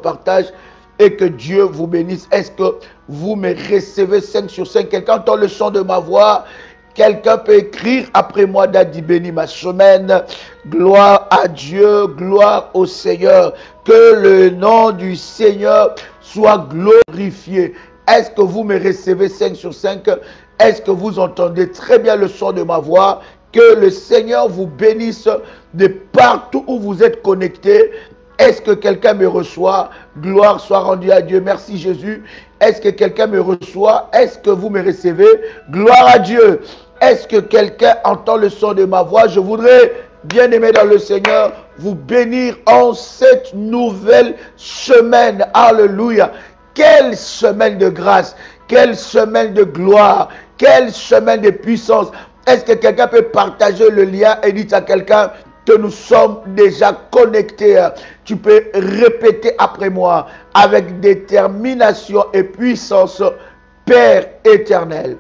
partage et que Dieu vous bénisse. Est-ce que vous me recevez 5 sur 5? Quelqu'un entend le son de ma voix? Quelqu'un peut écrire après moi: Daddy, bénis ma semaine. Gloire à Dieu, gloire au Seigneur. Que le nom du Seigneur soit glorifié. Est-ce que vous me recevez 5 sur 5? Est-ce que vous entendez très bien le son de ma voix? Que le Seigneur vous bénisse de partout où vous êtes connectés. Est-ce que quelqu'un me reçoit? Gloire soit rendue à Dieu. Merci Jésus. Est-ce que quelqu'un me reçoit? Est-ce que vous me recevez? Gloire à Dieu. Est-ce que quelqu'un entend le son de ma voix? Je voudrais, bien aimé dans le Seigneur, vous bénir en cette nouvelle semaine. Alléluia. Quelle semaine de grâce. Quelle semaine de gloire. Quelle semaine de puissance. Est-ce que quelqu'un peut partager le lien et dire à quelqu'un que nous sommes déjà connectés? Tu peux répéter après moi avec détermination et puissance: Père éternel,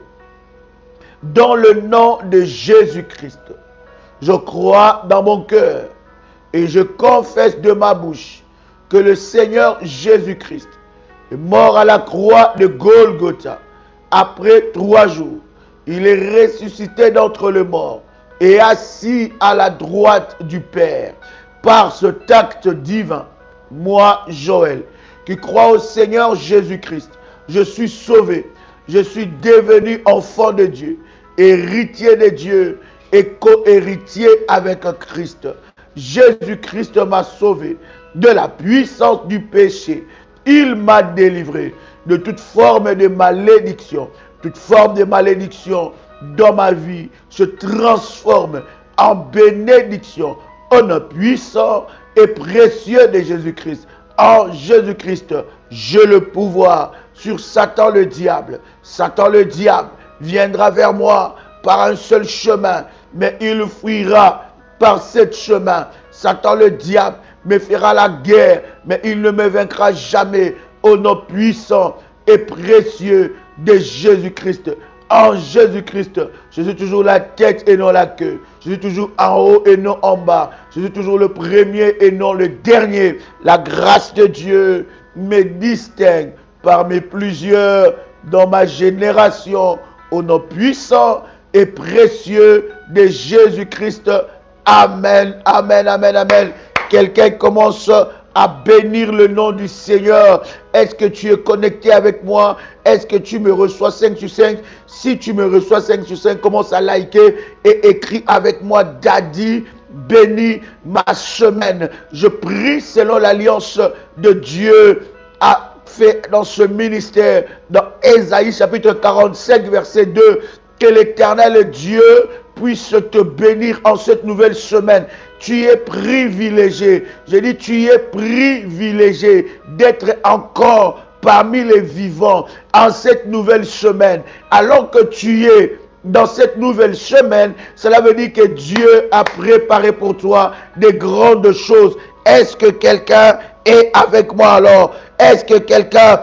dans le nom de Jésus-Christ, je crois dans mon cœur et je confesse de ma bouche que le Seigneur Jésus-Christ est mort à la croix de Golgotha. Après 3 jours, il est ressuscité d'entre les morts et assis à la droite du Père. Par cet acte divin, moi, Joël, qui crois au Seigneur Jésus-Christ, je suis sauvé, je suis devenu enfant de Dieu, héritier de Dieu et co-héritier avec Christ. Jésus-Christ m'a sauvé de la puissance du péché. Il m'a délivré de toute forme de malédiction. Toute forme de malédiction dans ma vie se transforme en bénédiction au nom puissant et précieux de Jésus-Christ. En Jésus-Christ, j'ai le pouvoir sur Satan le diable. Satan le diable viendra vers moi par un seul chemin, mais il fuira par 7 chemins. Satan le diable me fera la guerre, mais il ne me vaincra jamais. Au nom puissant et précieux de Jésus-Christ. En Jésus-Christ, je suis toujours la tête et non la queue. Je suis toujours en haut et non en bas. Je suis toujours le premier et non le dernier. La grâce de Dieu me distingue parmi plusieurs dans ma génération. Au nom puissant et précieux de Jésus-Christ. Amen, amen, amen, amen. Quelqu'un commence à bénir le nom du Seigneur. Est-ce que tu es connecté avec moi? Est-ce que tu me reçois 5 sur 5? Si tu me reçois 5 sur 5, commence à liker et écris avec moi: Daddy, bénis ma semaine. Je prie selon l'alliance de Dieu a fait dans ce ministère, dans Ésaïe chapitre 45 verset 2, que l'Éternel Dieu puisse te bénir en cette nouvelle semaine. Tu es privilégié. Je dis, tu es privilégié d'être encore parmi les vivants en cette nouvelle semaine. Alors que tu es dans cette nouvelle semaine, cela veut dire que Dieu a préparé pour toi des grandes choses. Est-ce que quelqu'un est avec moi alors? Est-ce que quelqu'un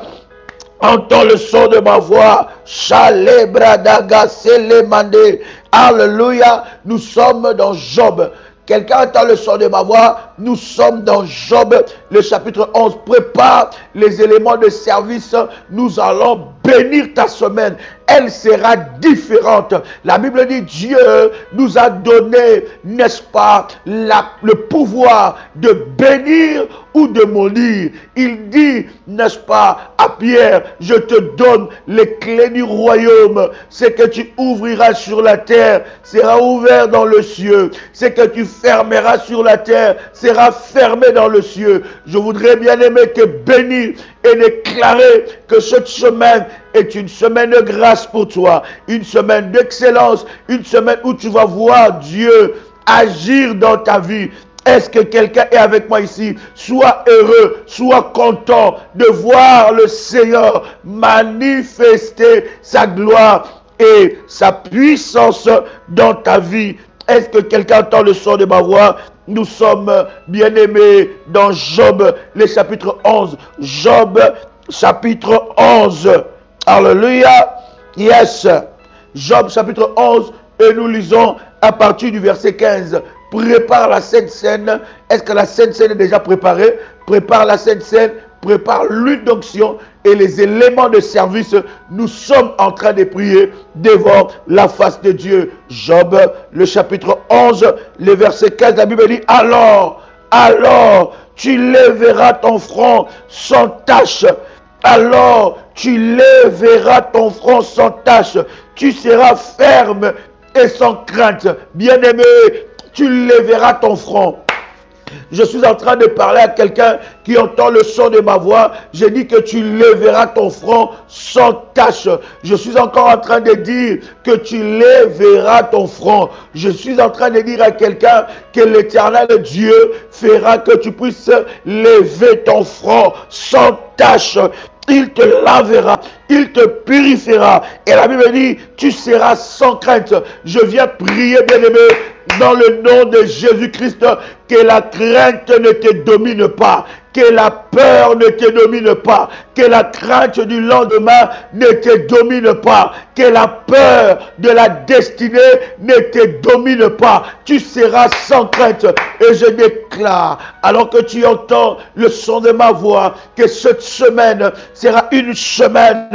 entend le son de ma voix? Chalebradaga selemande. Alléluia. Nous sommes dans Job. Quelqu'un entend le son de ma voix? Nous sommes dans Job, le chapitre 11. Prépare les éléments de service. Nous allons bénir ta semaine. Elle sera différente. La Bible dit: Dieu nous a donné, n'est-ce pas, le pouvoir de bénir ou de maudire. Il dit, n'est-ce pas, à Pierre: je te donne les clés du royaume. Ce que tu ouvriras sur la terre sera ouvert dans le ciel. Ce que tu fermeras sur la terre sera fermé dans le ciel. Je voudrais bien aimer te bénir et déclarer que cette semaine est une semaine de grâce pour toi, une semaine d'excellence, une semaine où tu vas voir Dieu agir dans ta vie. Est-ce que quelqu'un est avec moi ici? Sois heureux, sois content de voir le Seigneur manifester sa gloire et sa puissance dans ta vie. Est-ce que quelqu'un entend le son de ma voix? Nous sommes bien-aimés dans Job, le chapitre 11. Job, chapitre 11. Alléluia. Yes. Job, chapitre 11. Et nous lisons à partir du verset 15. Prépare la Sainte Seine. Est-ce que la Sainte Seine est déjà préparée? Prépare la Sainte Seine. prépare l'huile d'onction et les éléments de service. Nous sommes en train de prier devant la face de Dieu. Job, le chapitre 11, le verset 15, la Bible dit, alors, tu lèveras ton front sans tache. Alors, tu lèveras ton front sans tache. Tu seras ferme et sans crainte. Bien-aimé, tu lèveras ton front. Je suis en train de parler à quelqu'un qui entend le son de ma voix. J'ai dit que tu lèveras ton front sans tache. Je suis encore en train de dire que tu lèveras ton front. Je suis en train de dire à quelqu'un que l'Éternel Dieu fera que tu puisses lever ton front sans tache. Il te lavera, il te purifiera. Et la Bible dit, tu seras sans crainte. Je viens prier, bien-aimé, dans le nom de Jésus-Christ, que la crainte ne te domine pas, que la peur ne te domine pas, que la crainte du lendemain ne te domine pas, que la peur de la destinée ne te domine pas. Tu seras sans crainte. Et je déclare, alors que tu entends le son de ma voix, que cette semaine sera une semaine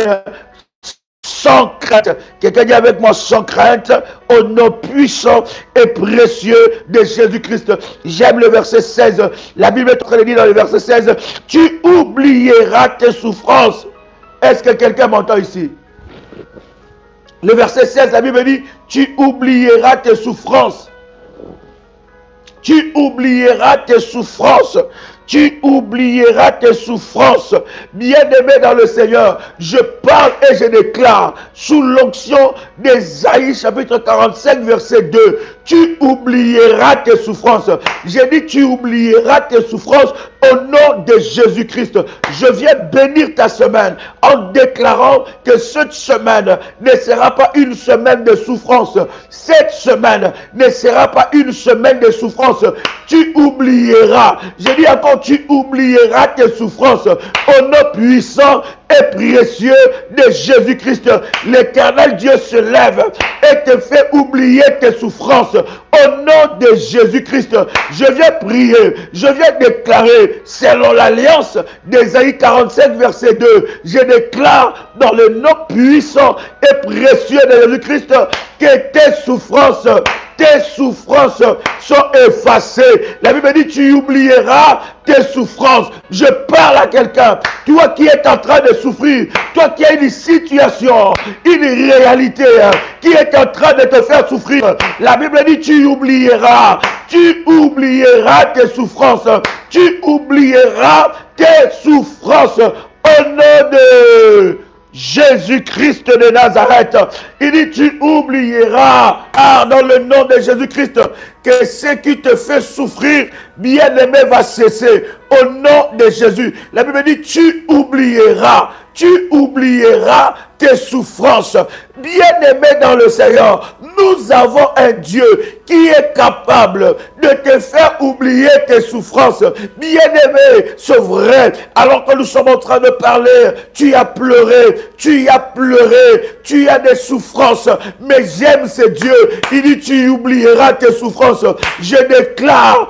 sans crainte. Quelqu'un dit avec moi, sans crainte, au nom puissant et précieux de Jésus-Christ. J'aime le verset 16. La Bible est en train de dire dans le verset 16, tu oublieras tes souffrances. Est-ce que quelqu'un m'entend ici? Le verset 16, la Bible dit, tu oublieras tes souffrances. Tu oublieras tes souffrances. Tu oublieras tes souffrances. Bien-aimé dans le Seigneur, je parle et je déclare sous l'onction d'Ésaïe chapitre 45 verset 2. Tu oublieras tes souffrances. J'ai dit tu oublieras tes souffrances au nom de Jésus-Christ. Je viens bénir ta semaine en déclarant que cette semaine ne sera pas une semaine de souffrance. Cette semaine ne sera pas une semaine de souffrance. Tu oublieras. J'ai dit encore, tu oublieras tes souffrances au nom puissant et précieux de Jésus-Christ. L'Éternel Dieu se lève et te fait oublier tes souffrances au nom de Jésus-Christ. Je viens prier, je viens déclarer selon l'alliance d'Ésaïe 45 verset 2. Je déclare dans le nom puissant et précieux de Jésus-Christ que tes souffrances sont effacées. La Bible dit, tu oublieras tes souffrances. Je parle à quelqu'un, toi qui es en train de souffrir, toi qui as une situation, une réalité qui est en train de te faire souffrir. La Bible dit, tu oublieras tes souffrances. Tu oublieras tes souffrances au nom de Jésus-Christ de Nazareth. Il dit, tu oublieras, dans le nom de Jésus-Christ, que ce qui te fait souffrir, bien-aimé, va cesser. Au nom de Jésus. La Bible dit, tu oublieras tes souffrances. Bien-aimé dans le Seigneur, nous avons un Dieu qui est capable de te faire oublier tes souffrances. Bien-aimé, c'est vrai. Alors que nous sommes en train de parler, tu as pleuré, tu as des souffrances. Mais j'aime ce Dieu. Il dit, tu oublieras tes souffrances. Je déclare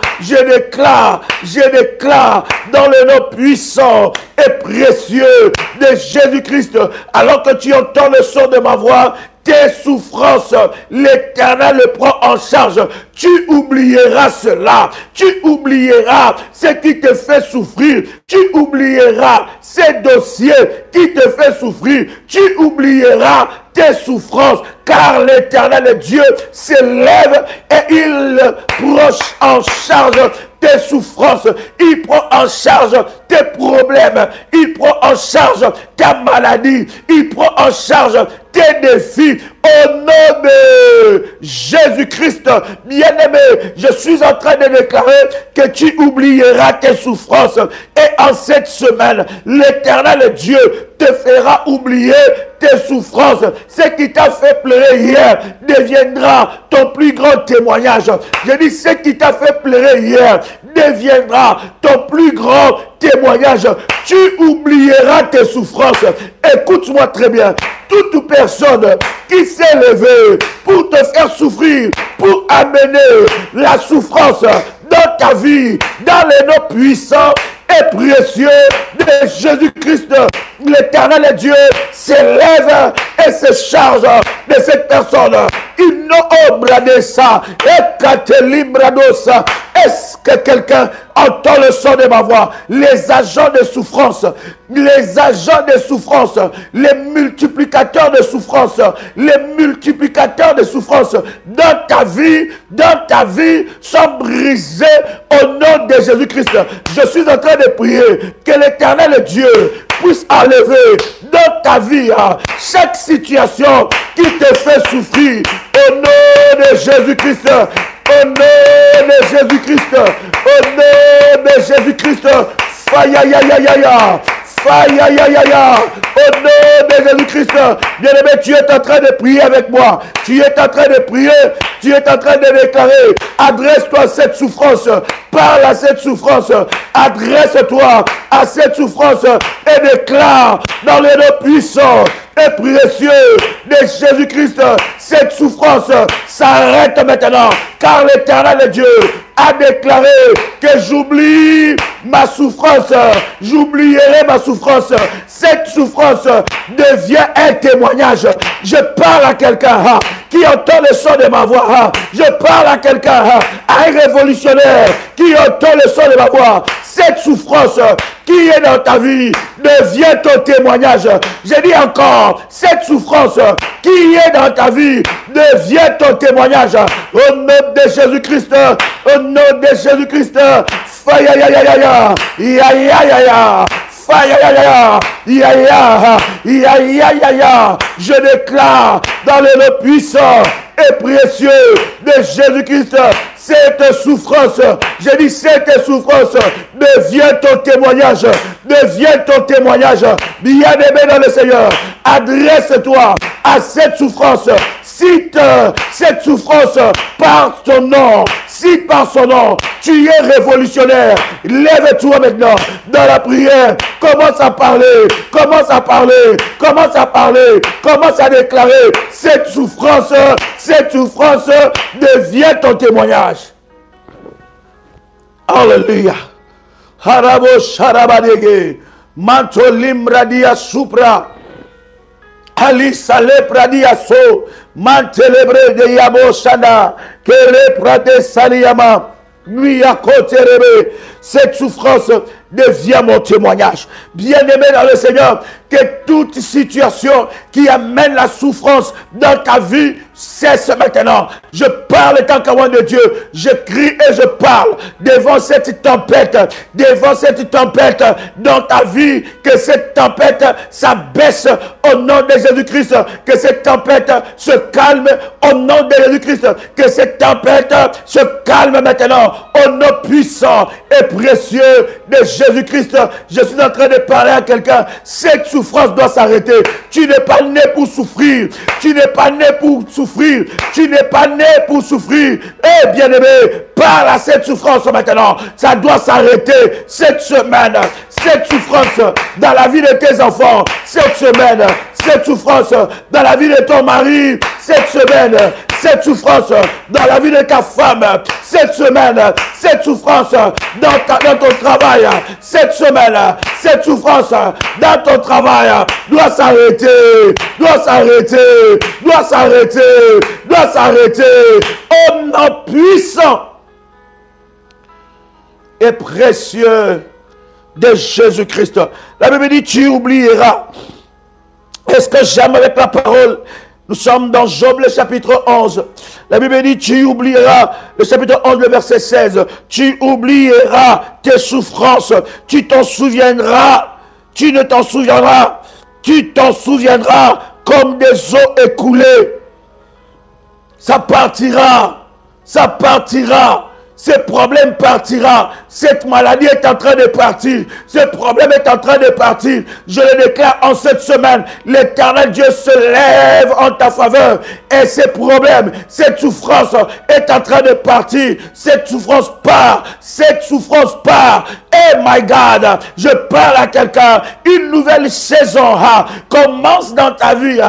dans le nom puissant et précieux de Jésus-Christ, alors que tu entends le son de ma voix, tes souffrances, l'Éternel le prend en charge. Tu oublieras cela. Tu oublieras ce qui te fait souffrir. Tu oublieras ces dossiers qui te fait souffrir. Tu oublieras tes souffrances, car l'Éternel Dieu s'élève et il prend en charge tes souffrances, il prend en charge tes problèmes, il prend en charge ta maladie, il prend en charge tes défis. Au nom de Jésus-Christ, bien-aimé, je suis en train de déclarer que tu oublieras tes souffrances. Et en cette semaine, l'Éternel Dieu te fera oublier tes souffrances. Ce qui t'a fait pleurer hier deviendra ton plus grand témoignage. Je dis, ce qui t'a fait pleurer hier deviendra ton plus grand témoignage. Tu oublieras tes souffrances. Écoute-moi très bien. Toute personne qui s'est levée pour te faire souffrir, pour amener la souffrance dans dans ta vie, dans les noms puissants et précieux de Jésus-Christ. L'Éternel est Dieu s'élève et se charge de cette personne. Une ombre de ça, est-ce que quelqu'un entend le son de ma voix? Les agents de souffrance, les agents de souffrance, les multiplicateurs de souffrance, les multiplicateurs de souffrance dans ta vie sont brisés au nom de Jésus-Christ. Je suis en train de prier que l'Éternel Dieu puisse enlever dans ta vie chaque situation qui te fait souffrir au nom de Jésus-Christ. Au nom de Jésus-Christ, au nom de Jésus-Christ, faya ya ya ya ya, faya ya ya ya, au nom de Jésus-Christ. Bien-aimé, tu es en train de prier avec moi, tu es en train de prier, tu es en train de déclarer, adresse-toi à cette souffrance, parle à cette souffrance, adresse-toi à cette souffrance et déclare dans les noms puissants et précieux de Jésus-Christ, cette souffrance s'arrête maintenant, car l'Éternel Dieu a déclaré que j'oublie ma souffrance, j'oublierai ma souffrance. Cette souffrance devient un témoignage. Je parle à quelqu'un qui entend le son de ma voix. Je parle à quelqu'un, à un révolutionnaire qui entend le son de ma voix. Cette souffrance qui est dans ta vie devient ton témoignage. Je dis encore, cette souffrance qui est dans ta vie devient ton témoignage. Au nom de Jésus-Christ, au nom de Jésus-Christ, faya ya ya ya ya, ya ya ya ya. Je déclare dans le nom puissant et précieux de Jésus-Christ, cette souffrance, j'ai dit cette souffrance devient ton témoignage, devient ton témoignage. Bien-aimé dans le Seigneur, adresse-toi à cette souffrance, cite cette souffrance par ton nom, cite par son nom. Tu es révolutionnaire, lève-toi maintenant dans la prière, commence à parler, commence à parler, commence à parler, commence à déclarer cette souffrance devient ton témoignage. Alléluia. Harabo Sharabadege, Mantolim Radia Supra, Ali Sale Pradia So, Mantelebre de Yabo Shana, Kere Prate Saliyama, Miyakoterebe. Cette souffrance devient mon témoignage. Bien-aimé dans le Seigneur, que toute situation qui amène la souffrance dans ta vie cesse maintenant. Je parle tant qu'à de Dieu. Je crie et je parle devant cette tempête dans ta vie. Que cette tempête s'abaisse au nom de Jésus-Christ. Que cette tempête se calme au nom de Jésus-Christ. Que cette tempête se calme maintenant au nom puissant et précieux de Jésus-Christ. Je suis en train de parler à quelqu'un. Cette souffrance doit s'arrêter. Tu n'es pas né pour souffrir. Tu n'es pas né pour souffrir. Tu n'es pas né pour souffrir. Eh bien-aimé, parle à cette souffrance maintenant. Ça doit s'arrêter cette semaine. Cette souffrance dans la vie de tes enfants. Cette semaine. Cette souffrance dans la vie de ton mari. Cette semaine. Cette souffrance dans la vie de ta femme. Cette semaine. Cette souffrance dans ton travail. Cette semaine. Cette souffrance dans ton travail doit s'arrêter. Doit s'arrêter. Doit s'arrêter. Doit s'arrêter. Au nom puissant et précieux de Jésus-Christ. La Bible dit, tu oublieras. Est-ce que j'aime avec la parole? Nous sommes dans Job, le chapitre 11. La Bible dit, tu oublieras, le chapitre 11, le verset 16. Tu oublieras tes souffrances. Tu t'en souviendras. Tu ne t'en souviendras. Tu t'en souviendras comme des eaux écoulées. Ça partira. Ça partira. Ce problème partira. Cette maladie est en train de partir. Ce problème est en train de partir. Je le déclare en cette semaine. L'Éternel Dieu se lève en ta faveur. Et ces problèmes, cette souffrance est en train de partir. Cette souffrance part. Cette souffrance part. Oh my God. Je parle à quelqu'un. Une nouvelle saison commence dans ta vie.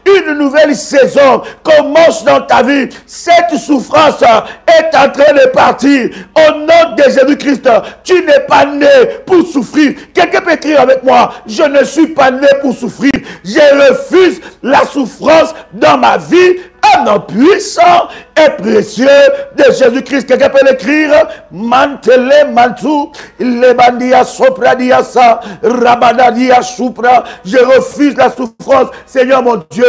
Une nouvelle saison commence dans ta vie. Cette souffrance est en train de partir. partir. Au nom de Jésus-Christ, tu n'es pas né pour souffrir. Quelqu'un peut écrire avec moi, je ne suis pas né pour souffrir. Je refuse la souffrance dans ma vie. Un nom puissant et précieux de Jésus-Christ. Quelqu'un peut l'écrire. Mantele mantou, lebandia sopradia sa, rabadadia supra. Je refuse la souffrance. Seigneur mon Dieu,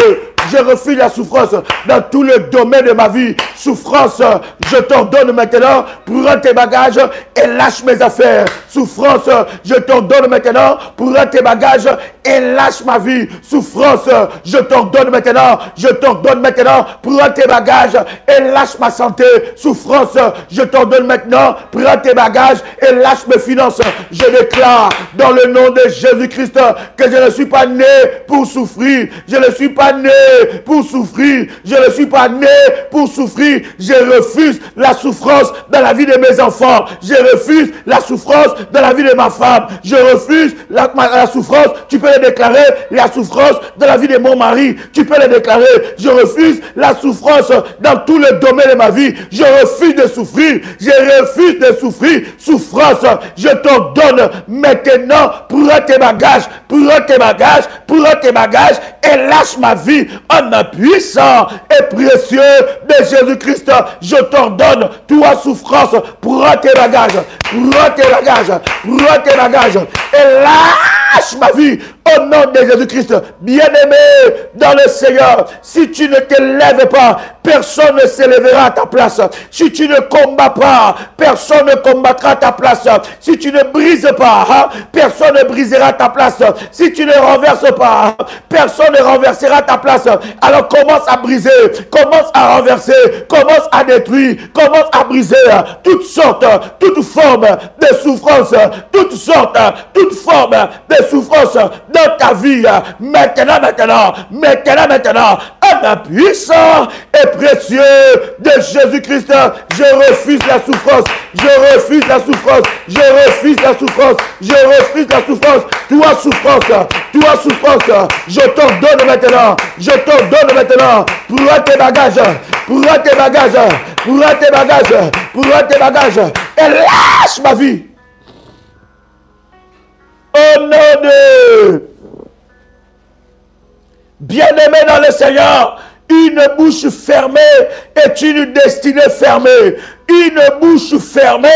je refuse la souffrance dans tous les domaines de ma vie. Souffrance, je t'ordonne maintenant, prends tes bagages et lâche mes affaires. Souffrance, je t'ordonne maintenant, prends tes bagages et lâche ma vie. Souffrance, je t'ordonne maintenant, prends tes bagages et lâche ma santé. Souffrance, je t'ordonne maintenant, prends tes bagages et lâche mes finances. Je déclare dans le nom de Jésus-Christ que je ne suis pas né pour souffrir. Je ne suis pas né pour souffrir. Je ne suis pas né pour souffrir. Je refuse la souffrance dans la vie de mes enfants. Je refuse la souffrance dans la vie de ma femme. Je refuse la souffrance. Tu peux le déclarer. La souffrance dans la vie de mon mari. Tu peux le déclarer. Je refuse la souffrance dans tous les domaines de ma vie. Je refuse de souffrir. Je refuse de souffrir. Souffrance, je t'ordonne maintenant, prends tes bagages, et lâche ma vie. En un puissant et précieux de Jésus-Christ, je t'ordonne, toi souffrance, prends tes bagages, et lâche ma vie. Au nom de Jésus-Christ, bien-aimé dans le Seigneur, si tu ne te lèves pas, personne ne se lèvera à ta place. Si tu ne combats pas, personne ne combattra à ta place. Si tu ne brises pas, personne ne brisera ta place. Si tu ne renverses pas, personne ne renversera ta place. Alors commence à briser, commence à renverser, commence à détruire, commence à briser toutes sortes, toutes formes de souffrance, toutes sortes, toutes formes de souffrance dans ta vie. Maintenant, un puissant et précieux de Jésus-Christ, je refuse la souffrance, je refuse la souffrance, je refuse la souffrance, je refuse la souffrance. Toi souffrance, je t'ordonne maintenant, prends tes bagages, et lâche ma vie. Au nom de bien-aimé dans le Seigneur, une bouche fermée est une destinée fermée. Une bouche fermée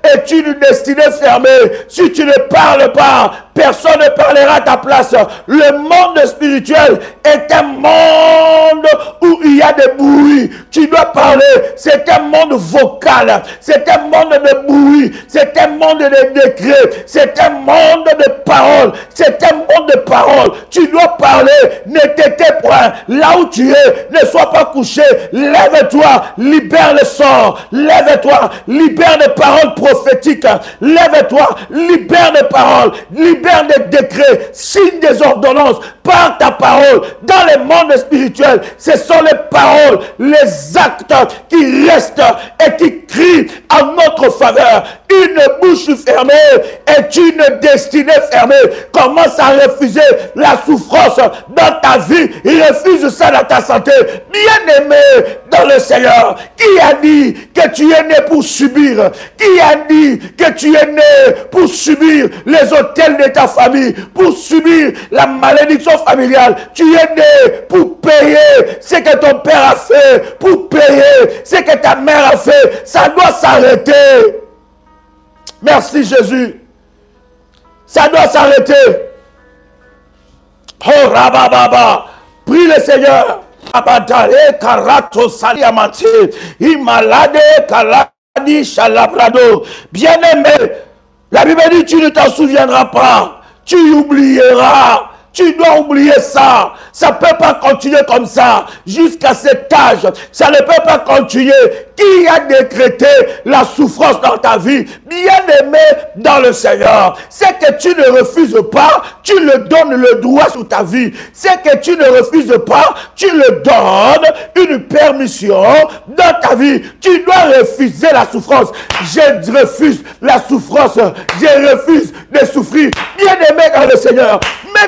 est une destinée fermée. Si tu ne parles pas, personne ne parlera à ta place. Le monde spirituel est un monde où il y a des bruits. Tu dois parler. C'est un monde vocal. C'est un monde de bruit. C'est un monde de décrets. C'est un monde de paroles. C'est un monde de paroles. Tu dois parler. Ne t'étais point. Là où tu es, ne sois pas couché. Lève-toi. Libère le sort. Lève-toi, libère des paroles prophétiques. Lève-toi, libère des paroles, libère des décrets, signe des ordonnances par ta parole. Dans le monde spirituel, ce sont les paroles, les actes qui restent et qui crient en notre faveur. Une bouche fermée est une destinée fermée. Commence à refuser la souffrance dans ta vie. Refuse ça dans ta santé. Bien-aimé dans le Seigneur, qui a dit que tu es né pour subir? Qui a dit que tu es né pour subir les hôtels de ta famille, pour subir la malédiction familiale? Tu es né pour payer ce que ton père a fait, pour payer ce que ta mère a fait. Ça doit s'arrêter. Merci Jésus. Ça doit s'arrêter. Oh Rabababa. Prie le Seigneur. Abadare karato saliamante. Imalade kaladi shalabrado. Bien-aimé, la Bible dit tu ne t'en souviendras pas. Tu oublieras. Tu dois oublier ça. Ça ne peut pas continuer comme ça jusqu'à cet âge. Ça ne peut pas continuer. Qui a décrété la souffrance dans ta vie? Bien-aimé dans le Seigneur, c'est que tu ne refuses pas, tu le donnes le droit sur ta vie. C'est que tu ne refuses pas, tu le donnes une permission dans ta vie. Tu dois refuser la souffrance. Je refuse la souffrance. Je refuse de souffrir. Bien-aimé dans le Seigneur,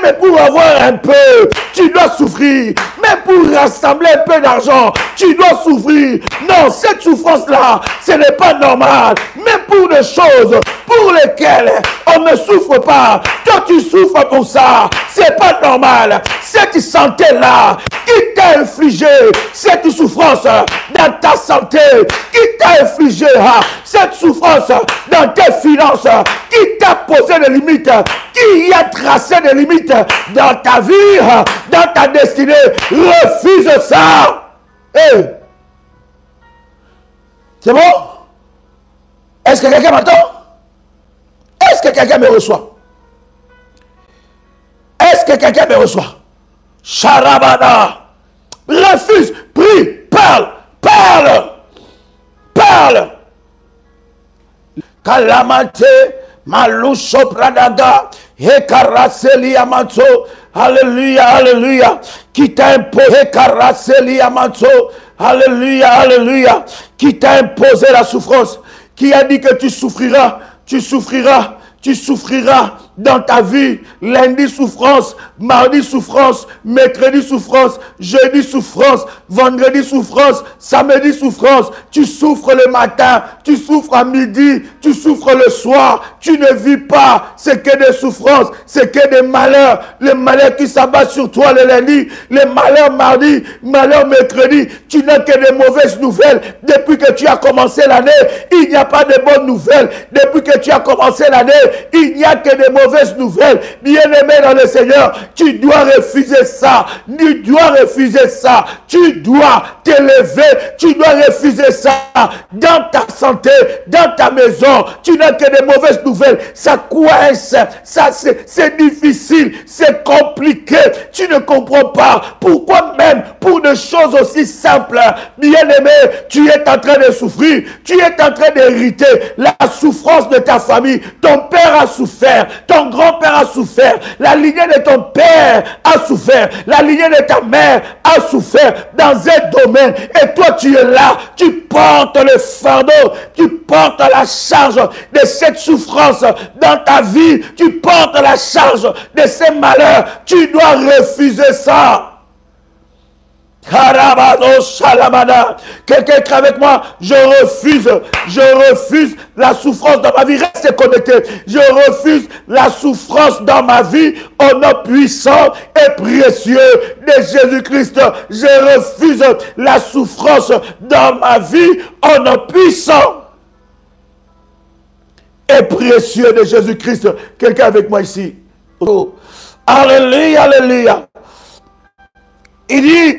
Même pour avoir un peu, tu dois souffrir. Même pour rassembler un peu d'argent, tu dois souffrir. Non, cette souffrance-là, ce n'est pas normal. Même pour des choses pour lesquelles on ne souffre pas. Toi, tu souffres pour ça. C'est pas normal. Cette santé-là, qui t'a infligé cette souffrance dans ta santé, qui t'a infligé cette souffrance dans tes finances, qui t'a posé des limites, qui a tracé des limites dans ta vie, dans ta destinée, refuse ça. Hey. C'est bon? Est-ce que quelqu'un m'entend? Est-ce que quelqu'un me reçoit? Est-ce que quelqu'un me reçoit? Charabana. Refuse, prie, parle, parle, parle. Kalamante, Malusho Pradaga, Hekaraseli Amanto, Alléluia, Alléluia, qui t'a imposé, Hekaraseli Amanto, Alléluia, Alléluia, qui t'a imposé la souffrance, qui a dit que tu souffriras, tu souffriras. Tu souffriras dans ta vie. Lundi souffrance, mardi souffrance, mercredi souffrance, jeudi souffrance, vendredi souffrance, samedi souffrance. Tu souffres le matin, tu souffres à midi, tu souffres le soir. Tu ne vis pas, c'est que des souffrances, c'est que des malheurs. Les malheurs qui s'abattent sur toi le lundi, les malheurs mardi, malheurs mercredi. Tu n'as que des mauvaises nouvelles. Depuis que tu as commencé l'année, il n'y a pas de bonnes nouvelles. Depuis que tu as commencé l'année, il n'y a que des mauvaises nouvelles. Bien-aimé dans le Seigneur, tu dois refuser ça. Tu dois refuser ça. Tu dois t'élever. Tu dois refuser ça. Dans ta santé, dans ta maison, tu n'as que des mauvaises nouvelles. Ça coince. Ça, c'est difficile. C'est compliqué. Tu ne comprends pas. Pourquoi même pour des choses aussi simples, bien-aimé, tu es en train de souffrir. Tu es en train d'hériter la souffrance de ta famille. Ton père a souffert, ton grand-père a souffert, la lignée de ton père a souffert, la lignée de ta mère a souffert dans un domaine. Et toi, tu es là, tu portes le fardeau, tu portes la charge de cette souffrance dans ta vie, tu portes la charge de ces malheurs. Tu dois refuser ça. Quelqu'un écrit avec moi, je refuse la souffrance dans ma vie. Reste connecté. Je refuse la souffrance dans ma vie au nom puissant et précieux de Jésus-Christ. Je refuse la souffrance dans ma vie au nom puissant et précieux de Jésus-Christ. Quelqu'un avec moi ici. Oh. Alléluia, alléluia. Il dit,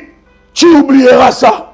tu oublieras ça.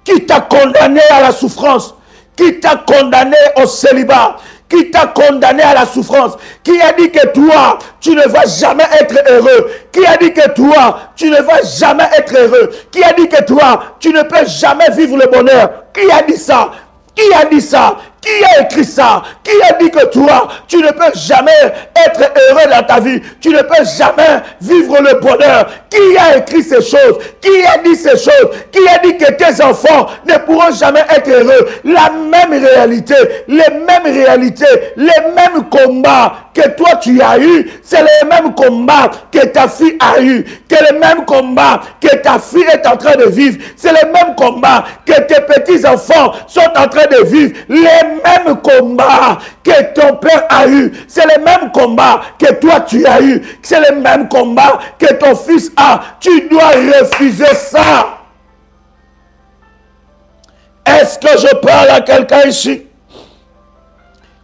Qui t'a condamné à la souffrance, qui t'a condamné au célibat, qui t'a condamné à la souffrance, qui a dit que toi, tu ne vas jamais être heureux, qui a dit que toi, tu ne vas jamais être heureux, qui a dit que toi, tu ne peux jamais vivre le bonheur. Qui a dit ça? Qui a dit ça? Qui a écrit ça? Qui a dit que toi, tu ne peux jamais être heureux dans ta vie? Tu ne peux jamais vivre le bonheur. Qui a écrit ces choses? Qui a dit ces choses? Qui a dit que tes enfants ne pourront jamais être heureux? La même réalité, les mêmes combats que toi tu as eu, c'est les mêmes combats que ta fille a eu, que les mêmes combats que ta fille est en train de vivre, c'est les mêmes combats que tes petits-enfants sont en train de vivre, les mêmes combats que ton père a eu, c'est les mêmes combats que toi tu as eu, c'est les mêmes combats que ton fils a. Tu dois refuser ça. Est-ce que je parle à quelqu'un ici?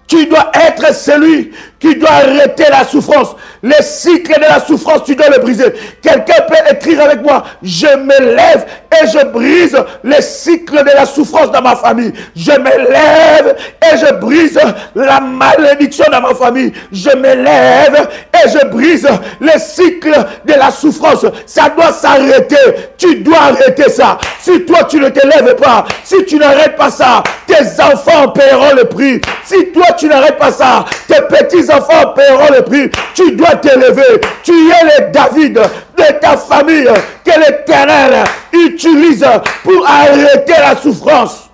Tu dois être celui qui doit arrêter la souffrance. Le cycle de la souffrance, tu dois le briser. Quelqu'un peut écrire avec moi, je me lève et je brise le cycle de la souffrance dans ma famille. Je me lève et je brise la malédiction dans ma famille. Je me lève et je brise le cycle de la souffrance. Ça doit s'arrêter. Tu dois arrêter ça. Si toi tu ne te lèves pas, si tu n'arrêtes pas ça, tes enfants paieront le prix. Si toi tu n'arrêtes pas ça, tes petits-enfants paieront le prix. Tu dois t'élever. Tu es le David de ta famille que l'Éternel utilise pour arrêter la souffrance.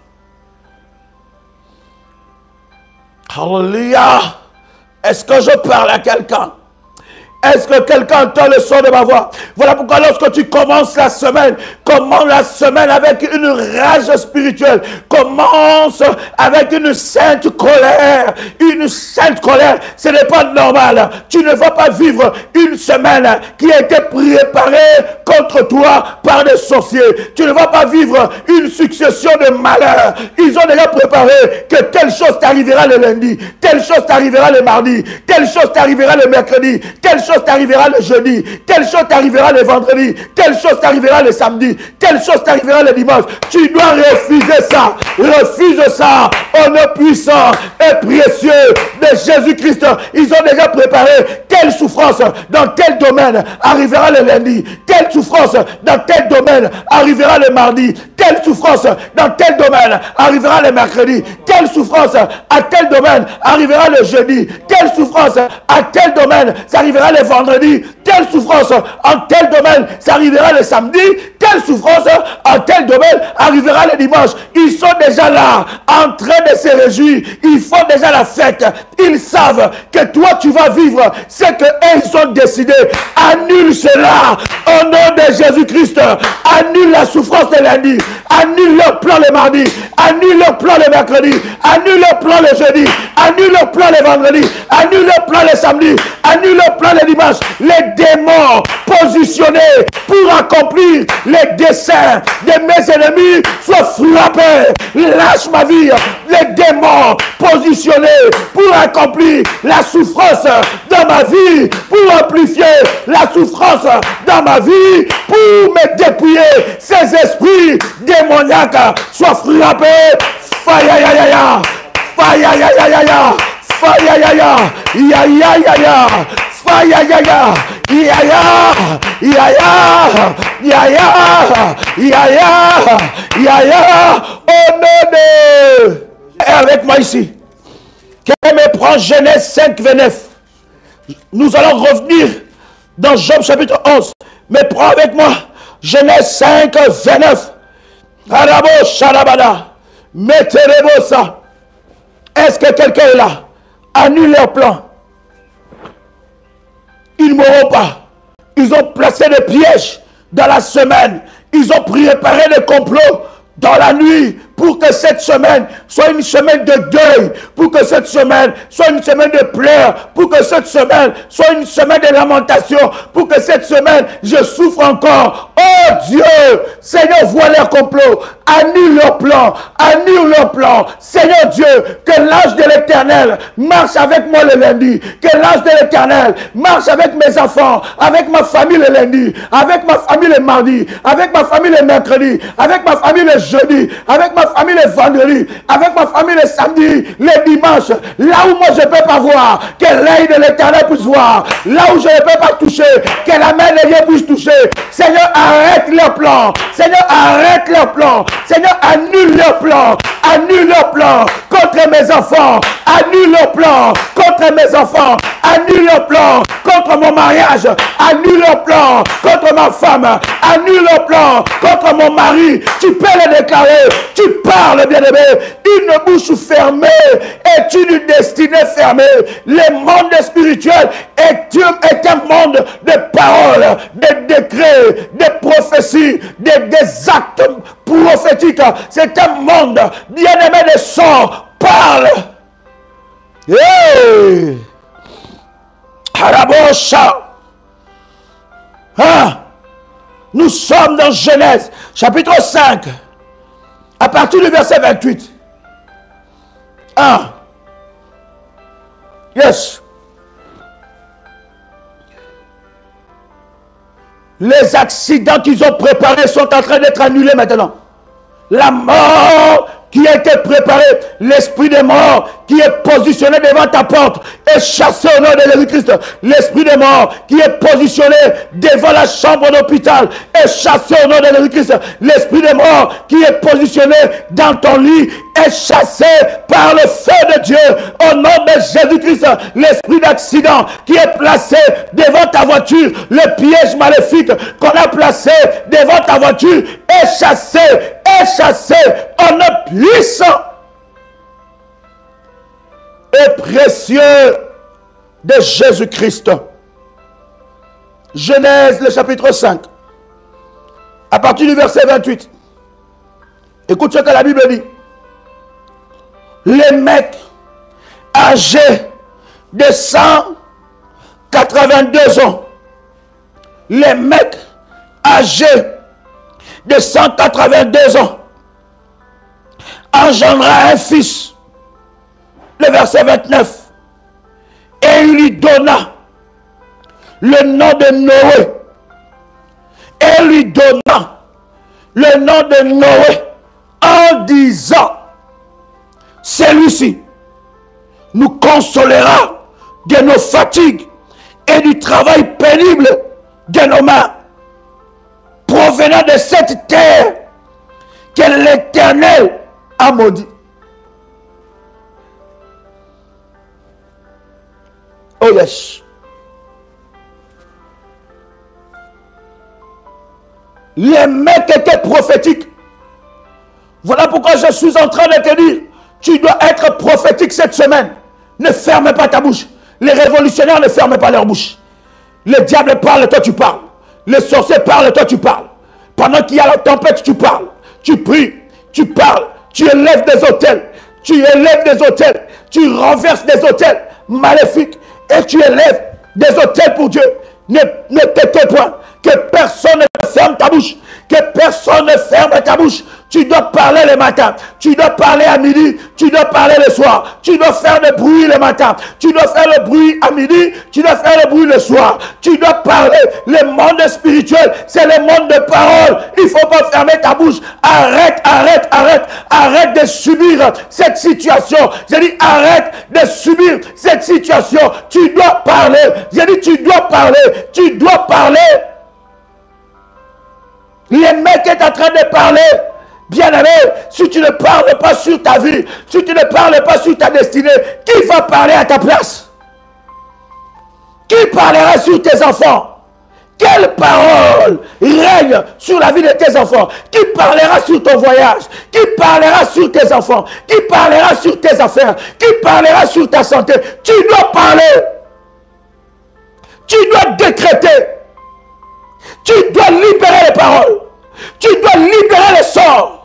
Alléluia. Est-ce que je parle à quelqu'un? Est-ce que quelqu'un entend le son de ma voix? Voilà pourquoi lorsque tu commences la semaine, commence la semaine avec une rage spirituelle. Commence avec une sainte colère. Une sainte colère. Ce n'est pas normal. Tu ne vas pas vivre une semaine qui a été préparée contre toi par des sorciers. Tu ne vas pas vivre une succession de malheurs. Ils ont déjà préparé que telle chose t'arrivera le lundi, telle chose t'arrivera le mardi, telle chose t'arrivera le mercredi, telle chose t'arrivera le jeudi, telle chose t'arrivera le vendredi, telle chose t'arrivera le samedi, telle chose t'arrivera le dimanche. Tu dois refuser ça. Refuse ça au nom puissant et précieux de Jésus-Christ. Ils ont déjà préparé telle souffrance dans tel domaine arrivera le lundi, telle souffrance dans tel domaine arrivera le mardi, telle souffrance dans tel domaine arrivera le mercredi, telle souffrance à tel domaine arrivera le jeudi, telle souffrance à tel domaine ça arrivera le vendredi, telle souffrance en tel domaine ça arrivera le samedi, telle souffrance en tel domaine arrivera le dimanche. Ils sont déjà là en train de se réjouir, ils font déjà la fête, ils savent que toi tu vas vivre ce que ils ont décidé. Annule cela au nom de Jésus-Christ. Annule la souffrance de lundi, annule leur plan le mardi, annule leur plan le mercredi, annule leur plan le jeudi, annule leur plan le vendredi, annule leur plan le samedi, annule leur plan le dimanche. Les démons positionnés pour accomplir les desseins de mes ennemis soient frappés. Lâche ma vie. Les démons positionnés pour accomplir la souffrance dans ma vie, pour amplifier la souffrance dans ma vie, pour me dépouiller, ces esprits démoniaques soient frappés. Faya ya ya ya, faya ya ya ya ya, faya ya ya, ya ya ya ya, faya ya ya, ya ya, ya ya, ya ya, au nom de... Et avec moi ici, qu'elle me prend Genèse 5, 29. Nous allons revenir dans Job chapitre 11. Mais prends avec moi Genèse 5, 29. Arabo Shalabada. Mettez-le ça. Est-ce que quelqu'un est là? Annule leur plan. Ils ne mourront pas. Ils ont placé des pièges dans la semaine. Ils ont préparé des complots dans la nuit pour que cette semaine soit une semaine de deuil, pour que cette semaine soit une semaine de pleurs, pour que cette semaine soit une semaine de lamentation, pour que cette semaine je souffre encore. Oh Dieu, Seigneur, vois leur complot, annule leur plan, annule leur plan. Seigneur Dieu, que l'ange de l'Éternel marche avec moi le lundi, que l'ange de l'Éternel marche avec mes enfants, avec ma famille le lundi, avec ma famille le mardi, avec ma famille le mercredi, avec ma famille le jeudi, avec ma famille le vendredi, avec ma famille le samedi, le dimanche, là où moi je ne peux pas voir, que l'œil de l'Éternel puisse voir, là où je ne peux pas toucher, que la main de Dieu puisse toucher. Seigneur, arrête leur plan. Seigneur, arrête leur plan. Seigneur, annule leur plan. Annule leur plan contre mes enfants. Annule leur plan contre mes enfants. Annule leur plan contre mon mariage. Annule leur plan contre ma femme. Annule leur plan contre mon mari. Tu peux le déclarer. Tu parles, bien-aimé. Une bouche fermée est une destinée fermée. Le monde spirituel est un monde de paroles, de décrets, de prophéties, des actes prophétiques. C'est un monde, bien-aimé, de sang. Parle. Hey! Harabosha. Hein? Nous sommes dans Genèse, chapitre 5, à partir du verset 28. Yes. Les accidents qu'ils ont préparés sont en train d'être annulés maintenant. La mort qui a été préparée, l'esprit de mort qui est positionné devant ta porte est chassé au nom de Jésus-Christ. L'esprit de mort qui est positionné devant la chambre d'hôpital est chassé au nom de Jésus-Christ. L'esprit de mort qui est positionné dans ton lit est chassé par le feu de Dieu au nom de Jésus-Christ. L'esprit d'accident qui est placé devant ta voiture, le piège maléfique qu'on a placé devant ta voiture est chassé en un puissant et précieux de Jésus-Christ. Genèse, le chapitre 5. À partir du verset 28. Écoute ce que la Bible dit. Les mecs âgés de 182 ans. Les mecs âgés de 182 ans engendra un fils. Le verset 29. Et il lui donna le nom de Noé. Et lui donna le nom de Noé en disant, celui-ci nous consolera de nos fatigues et du travail pénible de nos mains, provenant de cette terre que l'Éternel a maudit. Oh yes. Les mecs étaient prophétiques. Voilà pourquoi je suis en train de te dire, tu dois être prophétique cette semaine. Ne ferme pas ta bouche. Les révolutionnaires ne ferment pas leur bouche. Le diable parle, toi tu parles. Les sorciers parlent, toi tu parles. Pendant qu'il y a la tempête, tu parles. Tu pries, tu parles, tu élèves des autels. Tu élèves des autels. Tu renverses des autels maléfiques. Et tu élèves des autels pour Dieu. Ne t'étais point. Que personne ne ferme ta bouche. Que personne ne ferme ta bouche. Tu dois parler le matin. Tu dois parler à midi. Tu dois parler le soir. Tu dois faire le bruit le matin. Tu dois faire le bruit à midi. Tu dois faire le bruit le soir. Tu dois parler. Le monde spirituel, c'est le monde de parole. Il ne faut pas fermer ta bouche. Arrête, arrête, arrête. Arrête de subir cette situation. J'ai dit arrête de subir cette situation. Tu dois parler. J'ai dit tu dois parler. Tu dois parler. Les mecs est en train de parler. Bien-aimé, si tu ne parles pas sur ta vie, si tu ne parles pas sur ta destinée, qui va parler à ta place? Qui parlera sur tes enfants? Quelle parole règne sur la vie de tes enfants? Qui parlera sur ton voyage? Qui parlera sur tes enfants? Qui parlera sur tes affaires? Qui parlera sur ta santé? Tu dois parler. Tu dois décréter. Tu dois libérer les paroles. Tu dois libérer les sorts.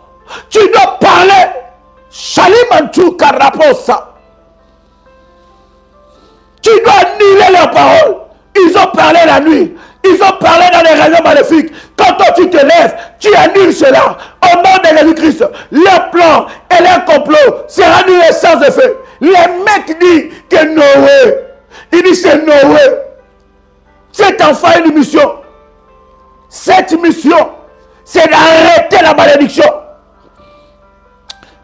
Tu dois parler. Shalimantu Karaposa. Tu dois annuler leurs paroles. Ils ont parlé la nuit. Ils ont parlé dans les réunions maléfiques. Quand toi tu te lèves, tu annules cela. Au nom de Jésus-Christ, leur plan et leur complot sera annulé sans effet. Les mecs disent que Noé, il dit c'est Noé. Cet enfant a une mission. Cette mission, c'est d'arrêter la malédiction.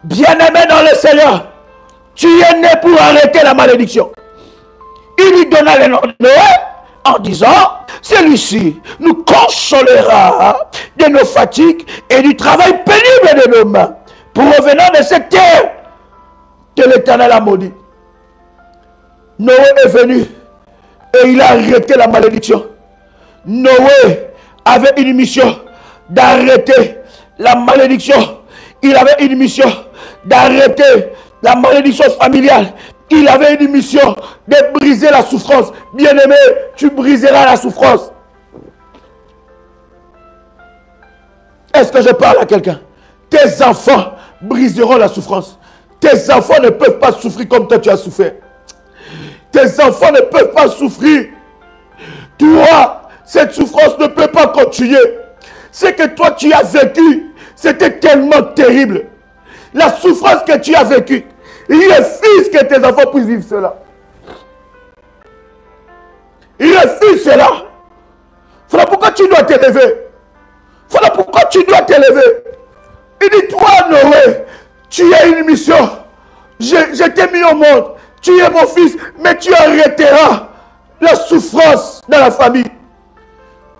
Bien-aimé dans le Seigneur, tu es né pour arrêter la malédiction. Il lui donna le nom de Noé en disant, celui-ci nous consolera de nos fatigues et du travail pénible de nos mains, provenant de cette terre que l'Éternel a maudit. Noé est venu et il a arrêté la malédiction. Noé avait une mission d'arrêter la malédiction. Il avait une mission d'arrêter la malédiction familiale. Il avait une mission de briser la souffrance. Bien-aimé, tu briseras la souffrance. Est-ce que je parle à quelqu'un? Tes enfants briseront la souffrance. Tes enfants ne peuvent pas souffrir comme toi tu as souffert. Tes enfants ne peuvent pas souffrir. Toi, cette souffrance ne peut pas continuer. Ce que toi tu as vécu, c'était tellement terrible. La souffrance que tu as vécue, il refuse que tes enfants puissent vivre cela. Il refuse cela. Voilà pourquoi tu dois t'élever. Voilà pourquoi tu dois t'élever. Il dit, toi Noé, tu as une mission. Je t'ai mis au monde. Tu es mon fils, mais tu arrêteras la souffrance dans la famille.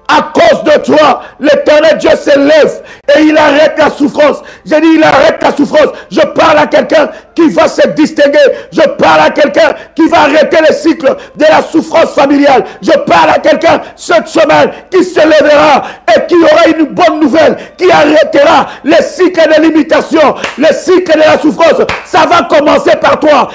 À cause de toi, l'Éternel Dieu s'élève et il arrête la souffrance. J'ai dit, il arrête la souffrance. Je parle à quelqu'un qui va se distinguer. Je parle à quelqu'un qui va arrêter le cycle de la souffrance familiale. Je parle à quelqu'un cette semaine qui se lèvera et qu'il y aura une bonne nouvelle qui arrêtera les cycles de limitation, les cycles de la souffrance. Ça va commencer par toi.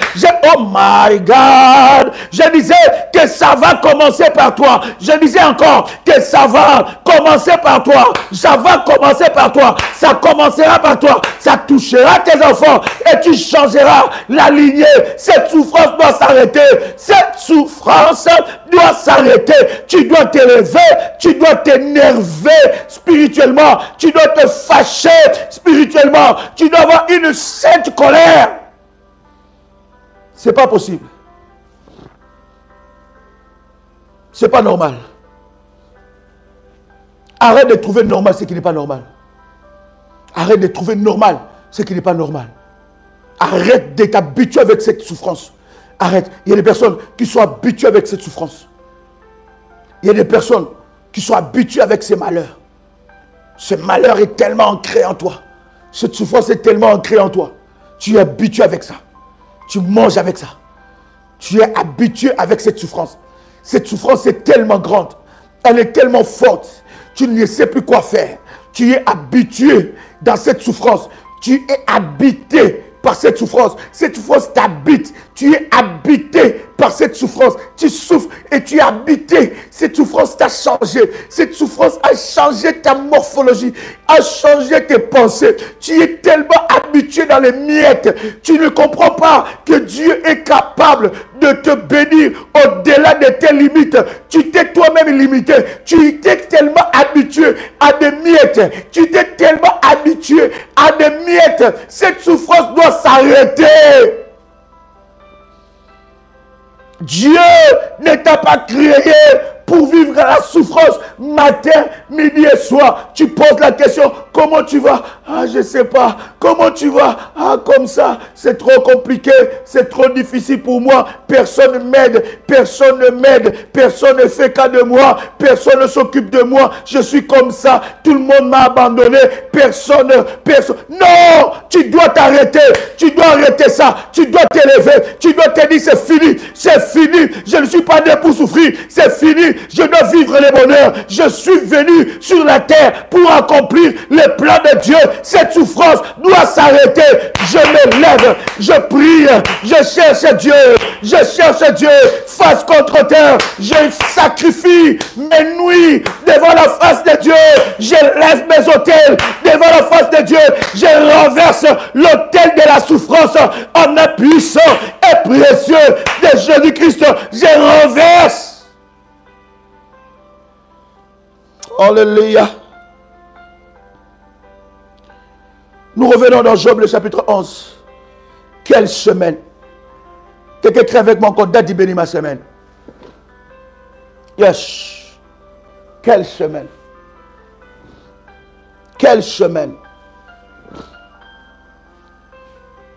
Oh my God! Je disais que ça va commencer par toi. Je disais encore que ça va commencer par toi. Ça va commencer par toi. Ça commencera par toi. Ça touchera tes enfants et tu changeras la lignée. Cette souffrance doit s'arrêter. Cette souffrance doit s'arrêter. Tu dois t'élever. Tu dois t'énerver spirituellement. Tu dois te fâcher spirituellement. Tu dois avoir une sainte colère. C'est pas possible. C'est pas normal. Arrête de trouver normal ce qui n'est pas normal. Arrête de trouver normal ce qui n'est pas normal. Arrête de t'habituer avec cette souffrance. Arrête. Il y a des personnes qui sont habituées avec cette souffrance. Il y a des personnes qui sont habituées avec ces malheurs. Ce malheur est tellement ancré en toi. Cette souffrance est tellement ancrée en toi. Tu es habitué avec ça. Tu manges avec ça. Tu es habitué avec cette souffrance. Cette souffrance est tellement grande. Elle est tellement forte. Tu ne sais plus quoi faire. Tu es habitué dans cette souffrance. Tu es habité par cette souffrance. Cette souffrance t'habite. Tu es habité par cette souffrance. Tu souffres et tu es habité. Cette souffrance t'a changé. Cette souffrance a changé ta morphologie, a changé tes pensées. Tu es tellement habitué dans les miettes. Tu ne comprends pas que Dieu est capable de te bénir au-delà de tes limites. Tu t'es toi-même limité. Tu t'es tellement habitué à des miettes. Tu t'es tellement habitué à des miettes. Cette souffrance doit s'arrêter. Dieu ne t'a pas créé pour vivre la souffrance matin, midi et soir. Tu poses la question, comment tu vas? Ah, je ne sais pas. Comment tu vas? Ah, comme ça, c'est trop compliqué, c'est trop difficile pour moi. Personne ne m'aide, personne ne m'aide, personne ne fait cas de moi, personne ne s'occupe de moi. Je suis comme ça, tout le monde m'a abandonné, personne. Non, tu dois t'arrêter, tu dois arrêter ça, tu dois t'élever, tu dois te dire c'est fini, je ne suis pas né pour souffrir, c'est fini. Je dois vivre le bonheur. Je suis venu sur la terre pour accomplir les plans de Dieu. Cette souffrance doit s'arrêter. Je me lève, je prie, je cherche Dieu. Je cherche Dieu face contre terre. Je sacrifie mes nuits devant la face de Dieu. Je lève mes autels devant la face de Dieu. Je renverse l'autel de la souffrance en un puissant et précieux de Jésus-Christ. Je renverse. Alléluia. Nous revenons dans Job le chapitre 11. Quelle semaine. Quelqu'un écrit avec moi encore, Daddy bénis ma semaine. Yes. Quelle semaine. Quelle semaine.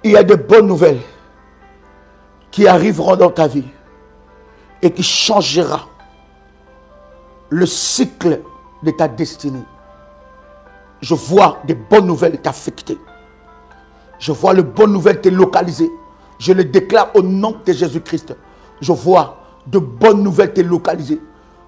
Il y a de bonnes nouvelles qui arriveront dans ta vie et qui changera le cycle de ta destinée. Je vois des bonnes nouvelles t'affecter. Je vois les bonnes nouvelles te localiser. Je le déclare au nom de Jésus-Christ. Je vois de bonnes nouvelles te localiser.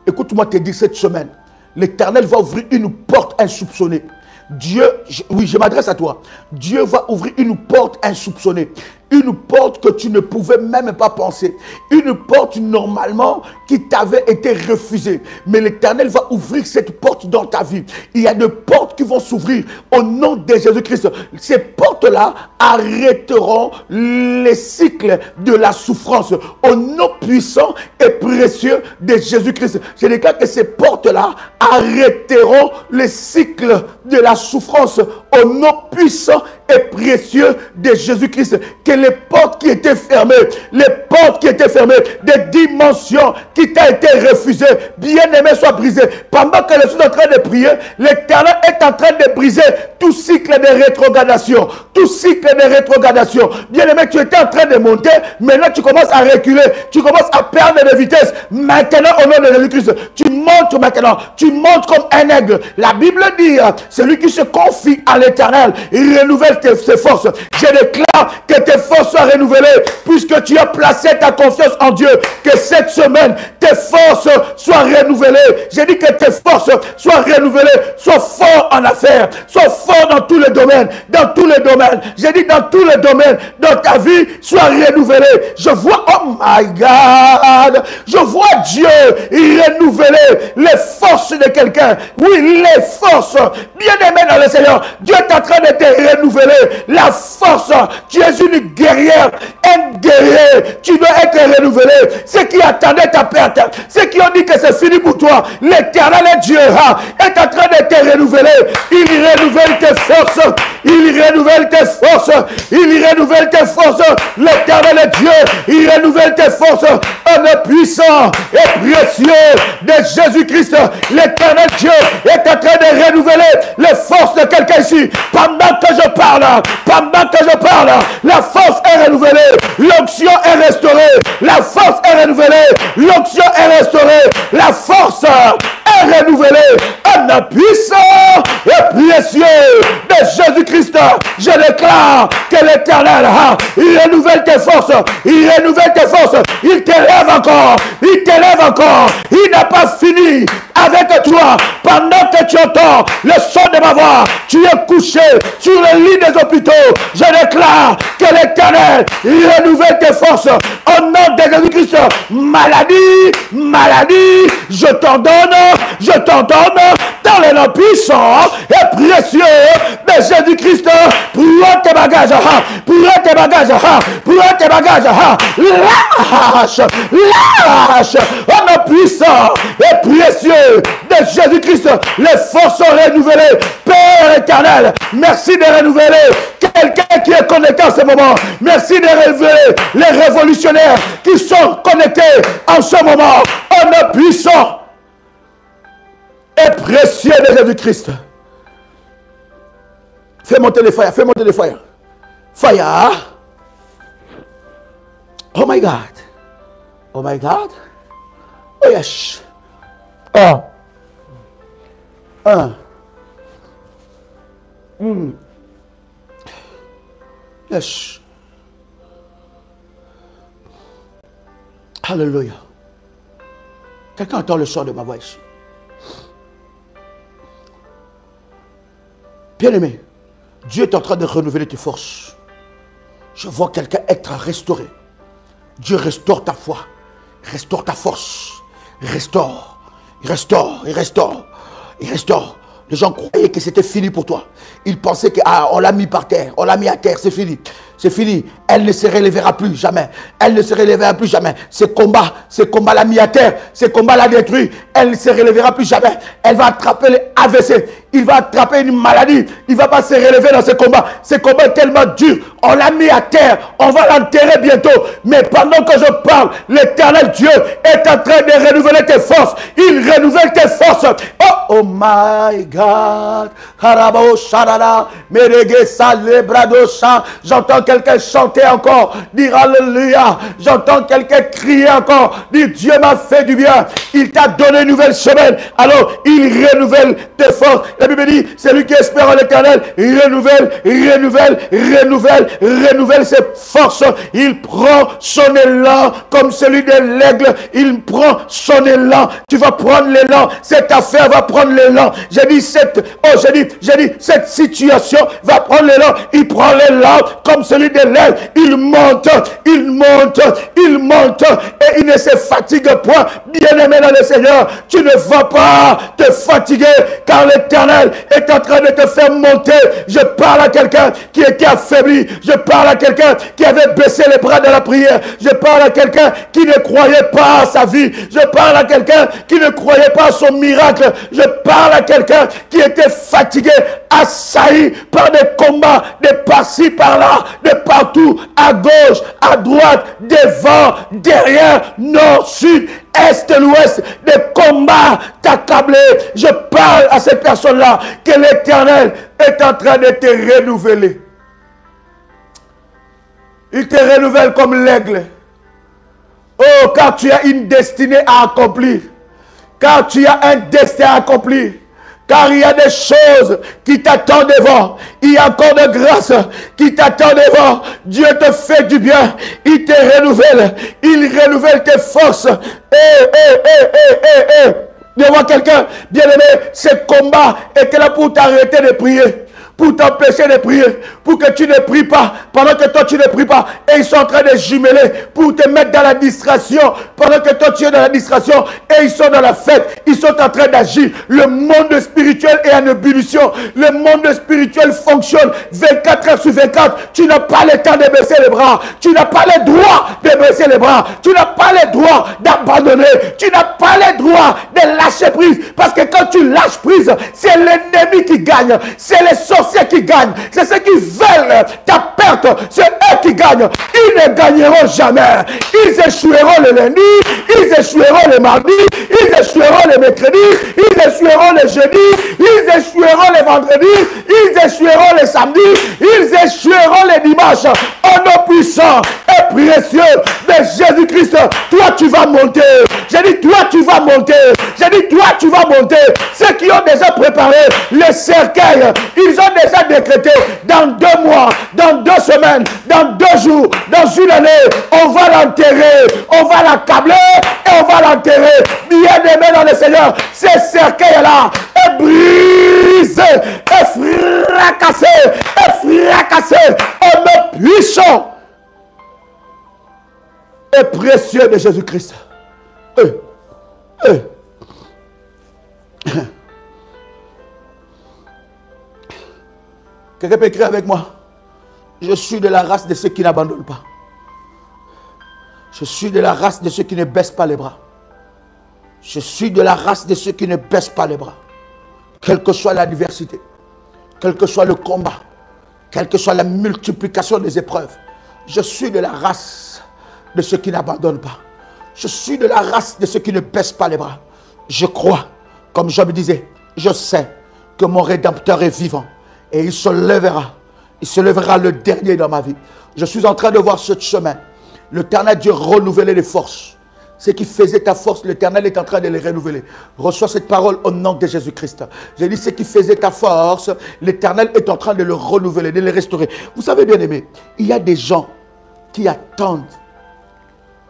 Écoute-moi te dire cette semaine, l'Éternel va ouvrir une porte insoupçonnée. Dieu, oui, je m'adresse à toi. Dieu va ouvrir une porte insoupçonnée. Une porte que tu ne pouvais même pas penser. Une porte normalement qui t'avait été refusée. Mais l'Éternel va ouvrir cette porte dans ta vie. Il y a des portes qui vont s'ouvrir au nom de Jésus-Christ. Ces portes-là arrêteront les cycles de la souffrance au nom puissant et précieux de Jésus-Christ. Je déclare que ces portes-là arrêteront les cycles de la souffrance au nom puissant et précieux de Jésus-Christ. Que les portes qui étaient fermées, des dimensions qui t'a été refusées, bien-aimé, soient brisées. Pendant que je suis en train de prier, l'Éternel est en train de briser tout cycle de rétrogradation. Tout cycle de rétrogradation. Bien-aimé, tu étais en train de monter. Maintenant, tu commences à reculer. Tu commences à perdre de vitesse. Maintenant, au nom de Jésus-Christ, tu montes maintenant. Tu montes comme un aigle. La Bible dit, celui qui se confie à l'Éternel, il renouvelle ses forces. Je déclare que tes forces soient renouvelées puisque tu as placé ta confiance en Dieu. Que cette semaine, tes forces soient renouvelées. J'ai dit que tes forces soient renouvelées. Sois fort en affaires. Sois fort dans tous les domaines. Dans tous les domaines. J'ai dit dans tous les domaines. Dans ta vie, sois renouvelée. Je vois, oh my God, je vois Dieu renouveler les forces de quelqu'un. Oui, les forces. Bien-aimé dans le Seigneur, Dieu est en train de te renouveler la force. Tu es une guerrière, un guerrier. Tu dois être renouvelé. Ceux qui attendaient ta perte, ceux qui ont dit que c'est fini pour toi, l'Éternel Dieu est en train de te renouveler. Il renouvelle tes forces. Il renouvelle tes forces. Il renouvelle tes forces. L'Éternel Dieu, il renouvelle tes forces. Un puissant et précieux de Jésus-Christ. L'Éternel Dieu est en train de renouveler les forces de quelqu'un ici. Pendant que je parle, la force est renouvelée. L'onction est restaurée. La force est renouvelée. L'onction est restaurée. La force est renouvelée. Un puissant et précieux de Jésus-Christ. Je déclare que l'Éternel, il renouvelle tes forces. Il renouvelle tes forces. Il t'élève encore. Il t'élève encore. Il n'a pas fini avec toi. Pendant que tu entends le son de ma voix, tu es couché sur le lit des hôpitaux. Je déclare que l'Éternel, il renouvelle tes forces. Au nom de Jésus-Christ, maladie, maladie, je t'en donne dans les noms puissants et précieux de Jésus-Christ. Prends tes bagages, prends tes bagages, prends tes bagages, lâche, lâche, au nom puissant et précieux de Jésus-Christ. Les forces sont renouvelées. Père éternel, merci de renouveler quelqu'un qui est connecté en ce moment. Merci de renouveler les révolutionnaires qui sont connectés en ce moment. Au nom puissant et précieux de Jésus-Christ. Fais monter les fire, fais monter les fire. Fire. Oh my God. Oh my God. Oh yes. Yes. Alléluia. Quelqu'un entend le son de ma voix ici? Bien-aimé, Dieu est en train de renouveler tes forces. Je vois quelqu'un être restauré. Dieu restaure ta foi, restaure ta force, restaure, il restaure, il restaure, il restaure. Les gens croyaient que c'était fini pour toi. Ils pensaient que on l'a mis par terre, on l'a mis à terre, c'est fini. C'est fini. Elle ne se relèvera plus jamais. Elle ne se relèvera plus jamais. Ce combat l'a mis à terre. Ce combat l'a détruit. Elle ne se relèvera plus jamais. Elle va attraper les AVC. Il va attraper une maladie. Il ne va pas se relever dans ce combat. Ce combat est tellement dur. On l'a mis à terre. On va l'enterrer bientôt. Mais pendant que je parle, l'Éternel Dieu est en train de renouveler tes forces. Il renouvelle tes forces. Oh my God. J'entends quelqu'un chanter encore, dire Alléluia. J'entends quelqu'un crier encore, dire Dieu m'a fait du bien. Il t'a donné une nouvelle semaine. Alors, il renouvelle tes forces. La Bible dit, celui qui espère en l'Éternel, il renouvelle ses forces. Il prend son élan comme celui de l'aigle. Il prend son élan. Tu vas prendre l'élan. Cette affaire va prendre l'élan. J'ai dit, cette situation va prendre l'élan. Il prend l'élan comme celui de l'aigle. Il monte, et il ne se fatigue point. Bien-aimé dans le Seigneur, tu ne vas pas te fatiguer, car l'Éternel est en train de te faire monter. Je parle à quelqu'un qui était affaibli. Je parle à quelqu'un qui avait baissé les bras dans la prière. Je parle à quelqu'un qui ne croyait pas à sa vie. Je parle à quelqu'un qui ne croyait pas à son miracle. Je parle à quelqu'un qui était fatigué, assailli par des combats, de par-ci, par-là, de partout, à gauche, à droite, devant, derrière, nord, sud, est, l'ouest, des combats t'accabler. Je parle à cette personne-là que l'Éternel est en train de te renouveler. Il te renouvelle comme l'aigle. Oh, car tu as une destinée à accomplir. Car tu as un destin à accomplir. Car il y a des choses qui t'attendent devant. Il y a encore de grâce qui t'attendent devant. Dieu te fait du bien. Il te renouvelle. Il renouvelle tes forces. Devant quelqu'un, bien aimé, ce combat était là pour t'arrêter de prier. Pour t'empêcher de prier, pour que tu ne pries pas, pendant que toi tu ne pries pas, et ils sont en train de jumeler, pour te mettre dans la distraction, pendant que toi tu es dans la distraction, et ils sont dans la fête, ils sont en train d'agir. Le monde spirituel est en ébullition, le monde spirituel fonctionne 24 heures sur 24, tu n'as pas le temps de baisser les bras, tu n'as pas le droit de baisser les bras, tu n'as pas le droit d'abandonner, tu n'as pas le droit de lâcher prise, parce que quand tu lâches prise, c'est l'ennemi qui gagne, c'est les sorciers qui gagnent, c'est ceux qui veulent ta perte, c'est eux qui gagnent. Ils ne gagneront jamais. Ils échoueront le lundi, ils échoueront le mardi, ils échoueront le mercredi, ils échoueront le jeudi, ils échoueront le vendredi, ils échoueront le samedi, ils échoueront le dimanche. Au nom puissant et précieux de Jésus-Christ, toi tu vas monter. J'ai dit toi tu vas monter. J'ai dit toi tu vas monter. Ceux qui ont déjà préparé le cercueil, ils ont déjà décrété dans 2 mois, dans 2 semaines, dans 2 jours, dans une année, on va l'enterrer, on va l'accabler et on va l'enterrer. Bien aimé dans le Seigneur, ces cercueils-là est brisé, est fracassé, au nom puissant et précieux de Jésus-Christ. Quelqu'un peut écrire avec moi. Je suis de la race de ceux qui n'abandonnent pas. Je suis de la race de ceux qui ne baissent pas les bras. Je suis de la race de ceux qui ne baissent pas les bras. Quelle que soit l'adversité, quel que soit le combat, quelle que soit la multiplication des épreuves, je suis de la race de ceux qui n'abandonnent pas. Je suis de la race de ceux qui ne baissent pas les bras. Je crois, comme Job disait, je sais que mon Rédempteur est vivant. Et il se lèvera le dernier dans ma vie. Je suis en train de voir ce chemin. L'Éternel Dieu renouveler les forces. Ce qui faisait ta force, l'Éternel est en train de les renouveler. Reçois cette parole au nom de Jésus-Christ. J'ai dit ce qui faisait ta force, l'Éternel est en train de le renouveler, de le restaurer. Vous savez bien aimé, il y a des gens qui attendent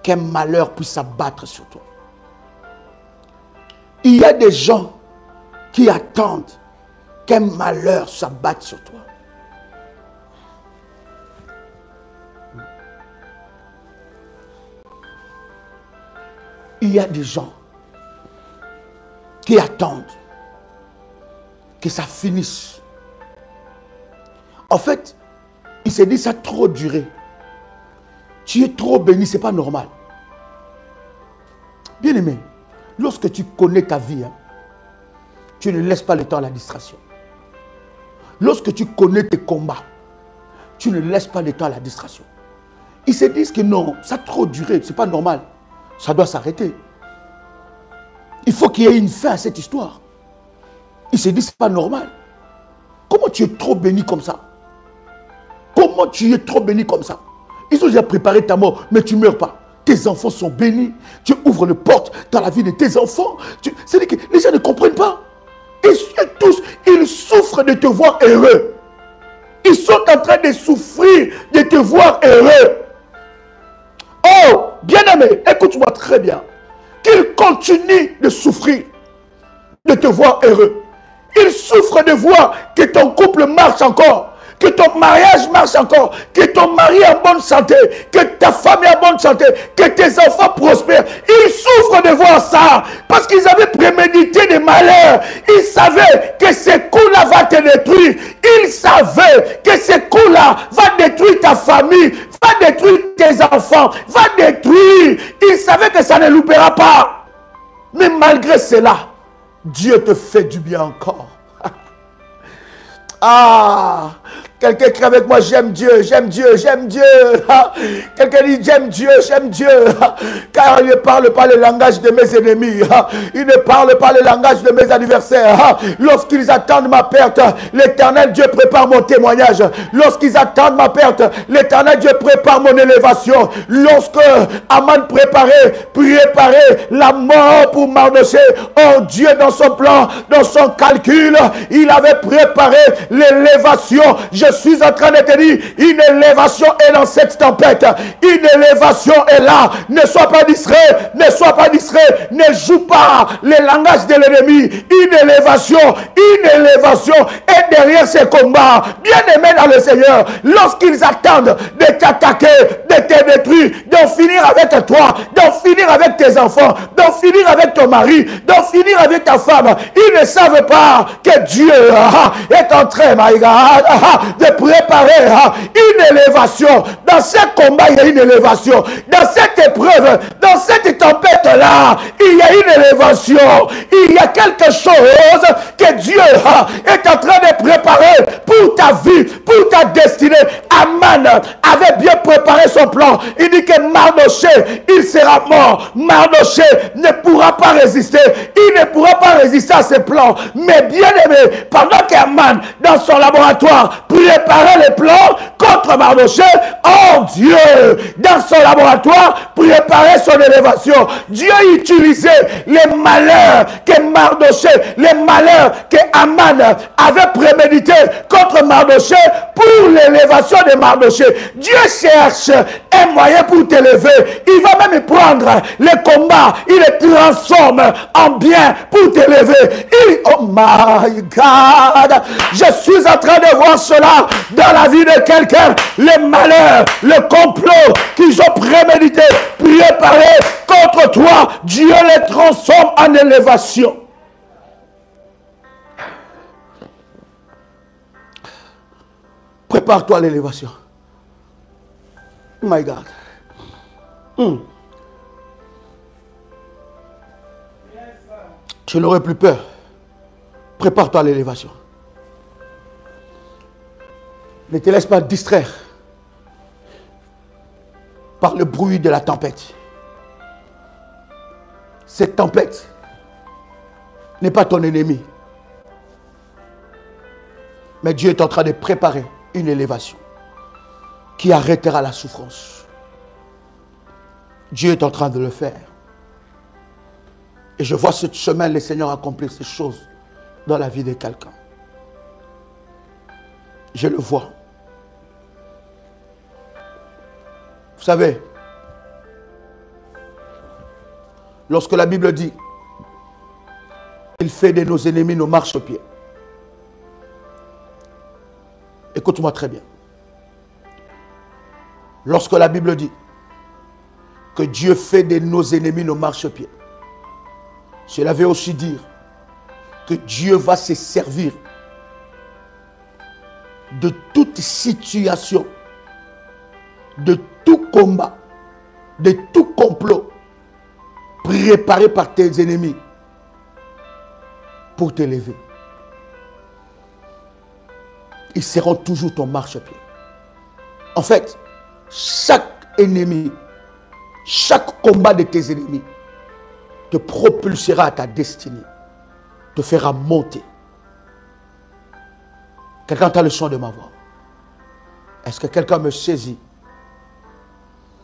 qu'un malheur puisse s'abattre sur toi. Il y a des gens qui attendent qu'un malheur s'abatte sur toi. Il y a des gens qui attendent que ça finisse. En fait, il s'est dit ça a trop duré. Tu es trop béni, ce n'est pas normal. Bien aimé, lorsque tu connais ta vie, tu ne laisses pas le temps à la distraction. Lorsque tu connais tes combats, tu ne laisses pas le temps à la distraction. Ils se disent que non, ça a trop duré, ce n'est pas normal. Ça doit s'arrêter. Il faut qu'il y ait une fin à cette histoire. Ils se disent, ce n'est pas normal. Comment tu es trop béni comme ça? Comment tu es trop béni comme ça? Ils ont déjà préparé ta mort, mais tu ne meurs pas. Tes enfants sont bénis. Tu ouvres les portes dans la vie de tes enfants. C'est-à-dire que les gens ne comprennent pas. Et tous, ils souffrent de te voir heureux. Ils sont en train de souffrir de te voir heureux. Oh, bien-aimé, écoute-moi très bien. Qu'ils continuent de souffrir de te voir heureux. Ils souffrent de voir que ton couple marche encore, que ton mariage marche encore, que ton mari est en bonne santé, que ta femme est en bonne santé, que tes enfants prospèrent. Ils souffrent de voir ça parce qu'ils avaient prémédité des malheurs. Ils savaient que ce coup-là va te détruire. Ils savaient que ce coup-là va détruire ta famille, va détruire tes enfants, va détruire. Ils savaient que ça ne loupera pas. Mais malgré cela, Dieu te fait du bien encore. Ah, quelqu'un crie avec moi, j'aime Dieu, j'aime Dieu, j'aime Dieu. Quelqu'un dit, j'aime Dieu, car il ne parle pas le langage de mes ennemis. Il ne parle pas le langage de mes adversaires. Lorsqu'ils attendent ma perte, l'Éternel Dieu prépare mon témoignage. Lorsqu'ils attendent ma perte, l'Éternel Dieu prépare mon élévation. Lorsque Aman préparait la mort pour Mardochée, oh Dieu dans son plan, dans son calcul, il avait préparé l'élévation. Je suis en train de te dire, une élévation est dans cette tempête. Une élévation est là. Ne sois pas distrait, ne joue pas les langages de l'ennemi. Une élévation est derrière ces combats. Bien-aimés dans le Seigneur, lorsqu'ils attendent de t'attaquer, de te détruire, d'en finir avec toi, d'en finir avec tes enfants, d'en finir avec ton mari, d'en finir avec ta femme, ils ne savent pas que Dieu est en train, my God, de préparer une élévation. Dans ce combat, il y a une élévation. Dans cette épreuve, dans cette tempête-là, il y a une élévation. Il y a quelque chose que Dieu est en train de préparer pour ta vie, pour ta destinée. Aman avait bien préparé son plan. Il dit que Mardochée, il sera mort. Mardochée ne pourra pas résister. Il ne pourra pas résister à ses plans. Mais bien aimé, pendant qu'Aman, dans son laboratoire, préparait les plans contre Mardochée, oh Dieu, dans son laboratoire, préparait son élévation. Dieu utilisait les malheurs que Mardochée, les malheurs que Aman avait prémédité contre Mardochée pour l'élévation de Mardochée. Dieu cherche un moyen pour t'élever. Il va même prendre les combats, il les transforme en bien pour t'élever. Oh my God, je suis en train de voir cela dans la vie de quelqu'un. Les malheurs, le complot qu'ils ont prémédité, préparé contre toi, Dieu les transforme en élévation. Prépare-toi à l'élévation. My God. Je n'aurai plus peur. Prépare-toi à l'élévation. Ne te laisse pas distraire par le bruit de la tempête. Cette tempête n'est pas ton ennemi. Mais Dieu est en train de préparer une élévation qui arrêtera la souffrance. Dieu est en train de le faire. Et je vois cette semaine le Seigneur accomplir ces choses dans la vie de quelqu'un. Je le vois. Vous savez, lorsque la Bible dit il fait de nos ennemis nos marchepieds. Écoute-moi très bien. Lorsque la Bible dit que Dieu fait de nos ennemis nos marchepieds, cela veut aussi dire que Dieu va se servir de toute situation, de tout combat, de tout complot préparé par tes ennemis pour t'élever. Ils seront toujours ton marchepied. En fait, chaque ennemi, chaque combat de tes ennemis te propulsera à ta destinée, te fera monter. Quelqu'un a le son de ma voix. Est-ce que quelqu'un me saisit?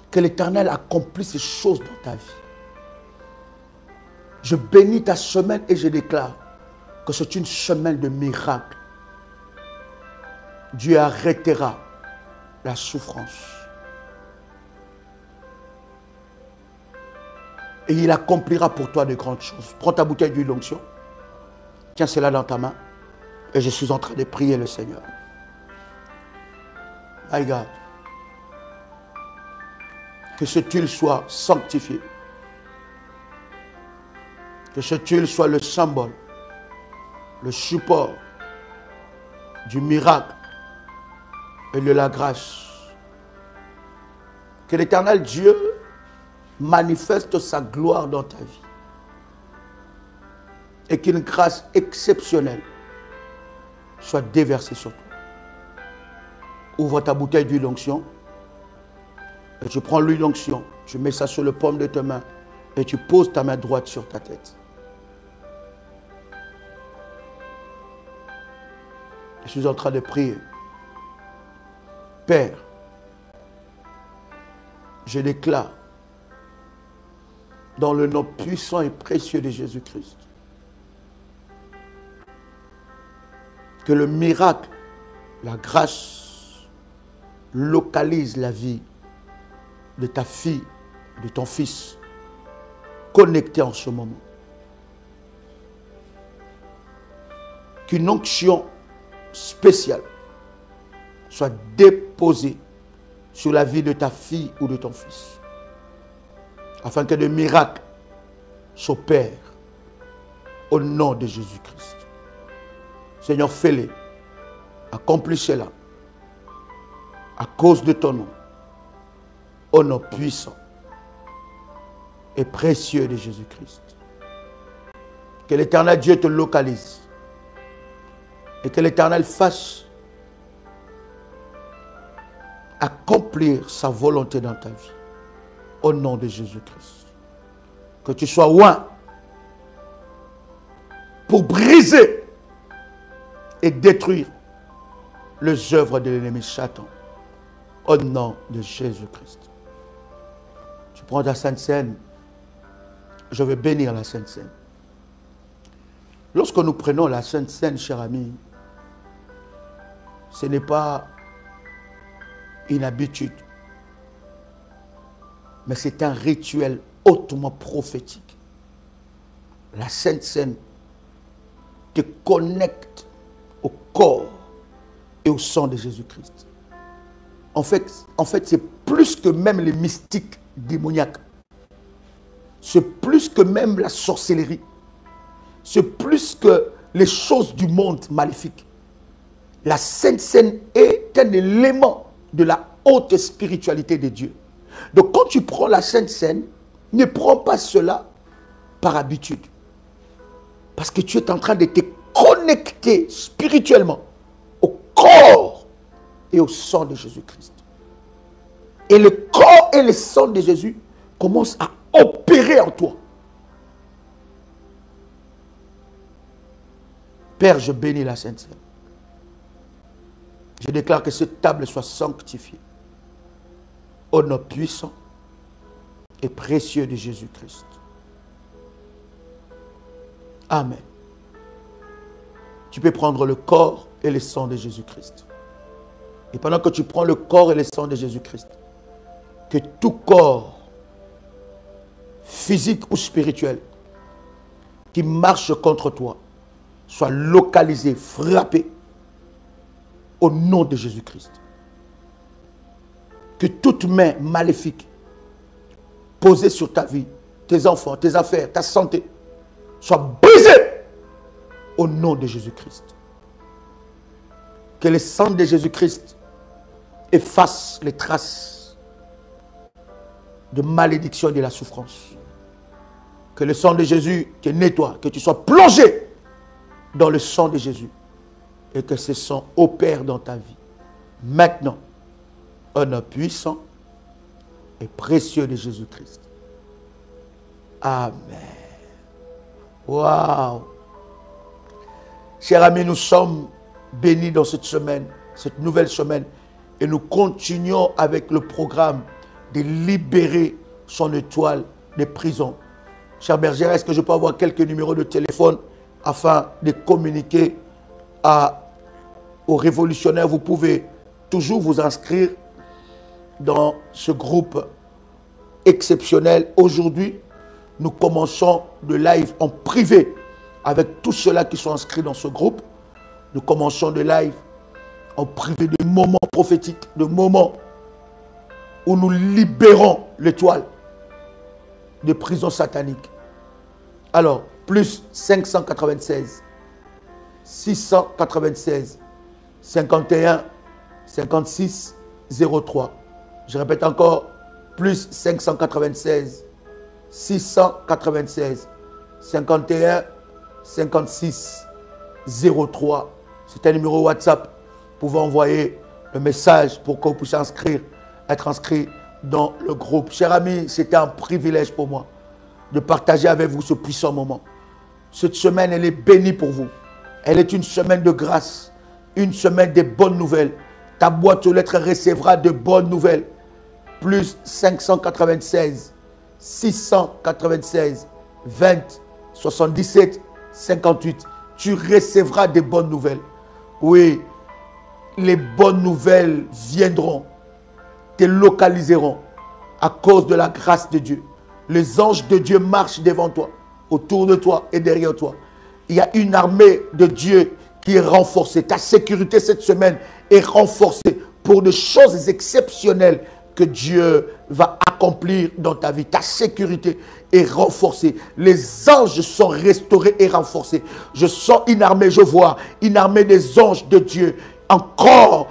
Que l'Éternel accomplisse ces choses dans ta vie. Je bénis ta semaine et je déclare que c'est une semaine de miracles. Dieu arrêtera la souffrance. Et il accomplira pour toi de grandes choses. Prends ta bouteille d'huile d'onction. Tiens cela dans ta main. Et je suis en train de prier le Seigneur. My God. Que cette huile soit sanctifiée. Que cette huile soit le symbole, le support du miracle et de la grâce. Que l'Éternel Dieu manifeste sa gloire dans ta vie. et qu'une grâce exceptionnelle soit déversée sur toi. Ouvre ta bouteille d'huile d'onction et tu prends l'huile d'onction, tu mets ça sur le paume de ta main et tu poses ta main droite sur ta tête. Je suis en train de prier. Père, je déclare dans le nom puissant et précieux de Jésus-Christ que le miracle, la grâce localise la vie de ta fille, de ton fils, connectés en ce moment. Qu'une onction spéciale soit déposée sur la vie de ta fille ou de ton fils, afin que des miracles s'opèrent au nom de Jésus-Christ. Seigneur, fais-les, accomplis cela à cause de ton nom, au nom puissant et précieux de Jésus-Christ. Que l'Éternel Dieu te localise et que l'Éternel fasse accomplir sa volonté dans ta vie, au nom de Jésus-Christ. Que tu sois loin pour briser et détruire les œuvres de l'ennemi Satan, au nom de Jésus-Christ. Tu prends ta Sainte Seine, je vais bénir la Sainte Seine. Lorsque nous prenons la Sainte Seine, cher ami, ce n'est pas une habitude, mais c'est un rituel hautement prophétique. La Sainte Seine te connecte au corps et au sang de Jésus-Christ. En fait, c'est plus que même les mystiques démoniaques. C'est plus que même la sorcellerie. C'est plus que les choses du monde maléfique. La Sainte Seine est un élément de la haute spiritualité de Dieu. Donc quand tu prends la Sainte Seine, ne prends pas cela par habitude. Parce que tu es en train de te connecter spirituellement au corps et au sang de Jésus-Christ. Et le corps et le sang de Jésus commencent à opérer en toi. Père, je bénis la Sainte Seine. Je déclare que cette table soit sanctifiée au nom puissant et précieux de Jésus-Christ. Amen. Tu peux prendre le corps et le sang de Jésus-Christ. Et pendant que tu prends le corps et le sang de Jésus-Christ, que tout corps, physique ou spirituel, qui marche contre toi, soit localisé, frappé, au nom de Jésus-Christ. Que toute main maléfique posée sur ta vie, tes enfants, tes affaires, ta santé, soit brisée au nom de Jésus-Christ. Que le sang de Jésus-Christ efface les traces de malédiction et de la souffrance. Que le sang de Jésus te nettoie, que tu sois plongé dans le sang de Jésus et que ce sang opère dans ta vie. Maintenant, au nom puissant et précieux de Jésus-Christ. Amen. Waouh! Chers amis, nous sommes bénis dans cette semaine, cette nouvelle semaine, et nous continuons avec le programme de libérer son étoile des prisons. Cher bergère, est-ce que je peux avoir quelques numéros de téléphone afin de communiquer aux révolutionnaires? Vous pouvez toujours vous inscrire dans ce groupe exceptionnel. Aujourd'hui, nous commençons le live en privé avec tous ceux-là qui sont inscrits dans ce groupe. Nous commençons le live en privé, de moments prophétiques, de moments où nous libérons l'étoile de prison satanique. Alors, plus 596, 696, 51, 56, 03. Je répète encore, plus 596, 696, 51, 56 03. C'est un numéro WhatsApp. Vous pouvez envoyer le message pour que vous puissiez être inscrit dans le groupe. Chers amis, c'était un privilège pour moi de partager avec vous ce puissant moment. Cette semaine, elle est bénie pour vous. Elle est une semaine de grâce, une semaine de bonnes nouvelles. Ta boîte aux lettres recevra de bonnes nouvelles. Plus 596 696 20 77 58. Tu recevras des bonnes nouvelles. Oui, les bonnes nouvelles viendront, te localiseront à cause de la grâce de Dieu. Les anges de Dieu marchent devant toi, autour de toi et derrière toi. Il y a une armée de Dieu qui est renforcée. Ta sécurité cette semaine est renforcée pour des choses exceptionnelles que Dieu va accomplir dans ta vie. Ta sécurité est renforcée. Les anges sont restaurés et renforcés. Je sens une armée, je vois une armée des anges de Dieu encore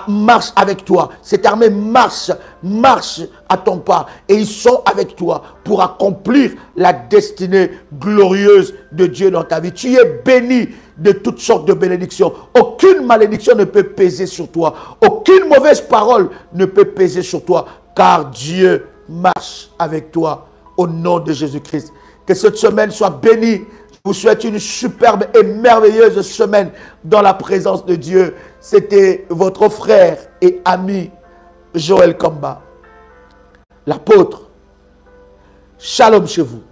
marche avec toi. Cette armée marche à ton pas et ils sont avec toi pour accomplir la destinée glorieuse de Dieu dans ta vie. Tu es béni de toutes sortes de bénédictions. Aucune malédiction ne peut peser sur toi. Aucune mauvaise parole ne peut peser sur toi car Dieu marche avec toi au nom de Jésus-Christ. Que cette semaine soit bénie. Je vous souhaite une superbe et merveilleuse semaine dans la présence de Dieu. C'était votre frère et ami Joël Kamba, l'apôtre. Shalom chez vous.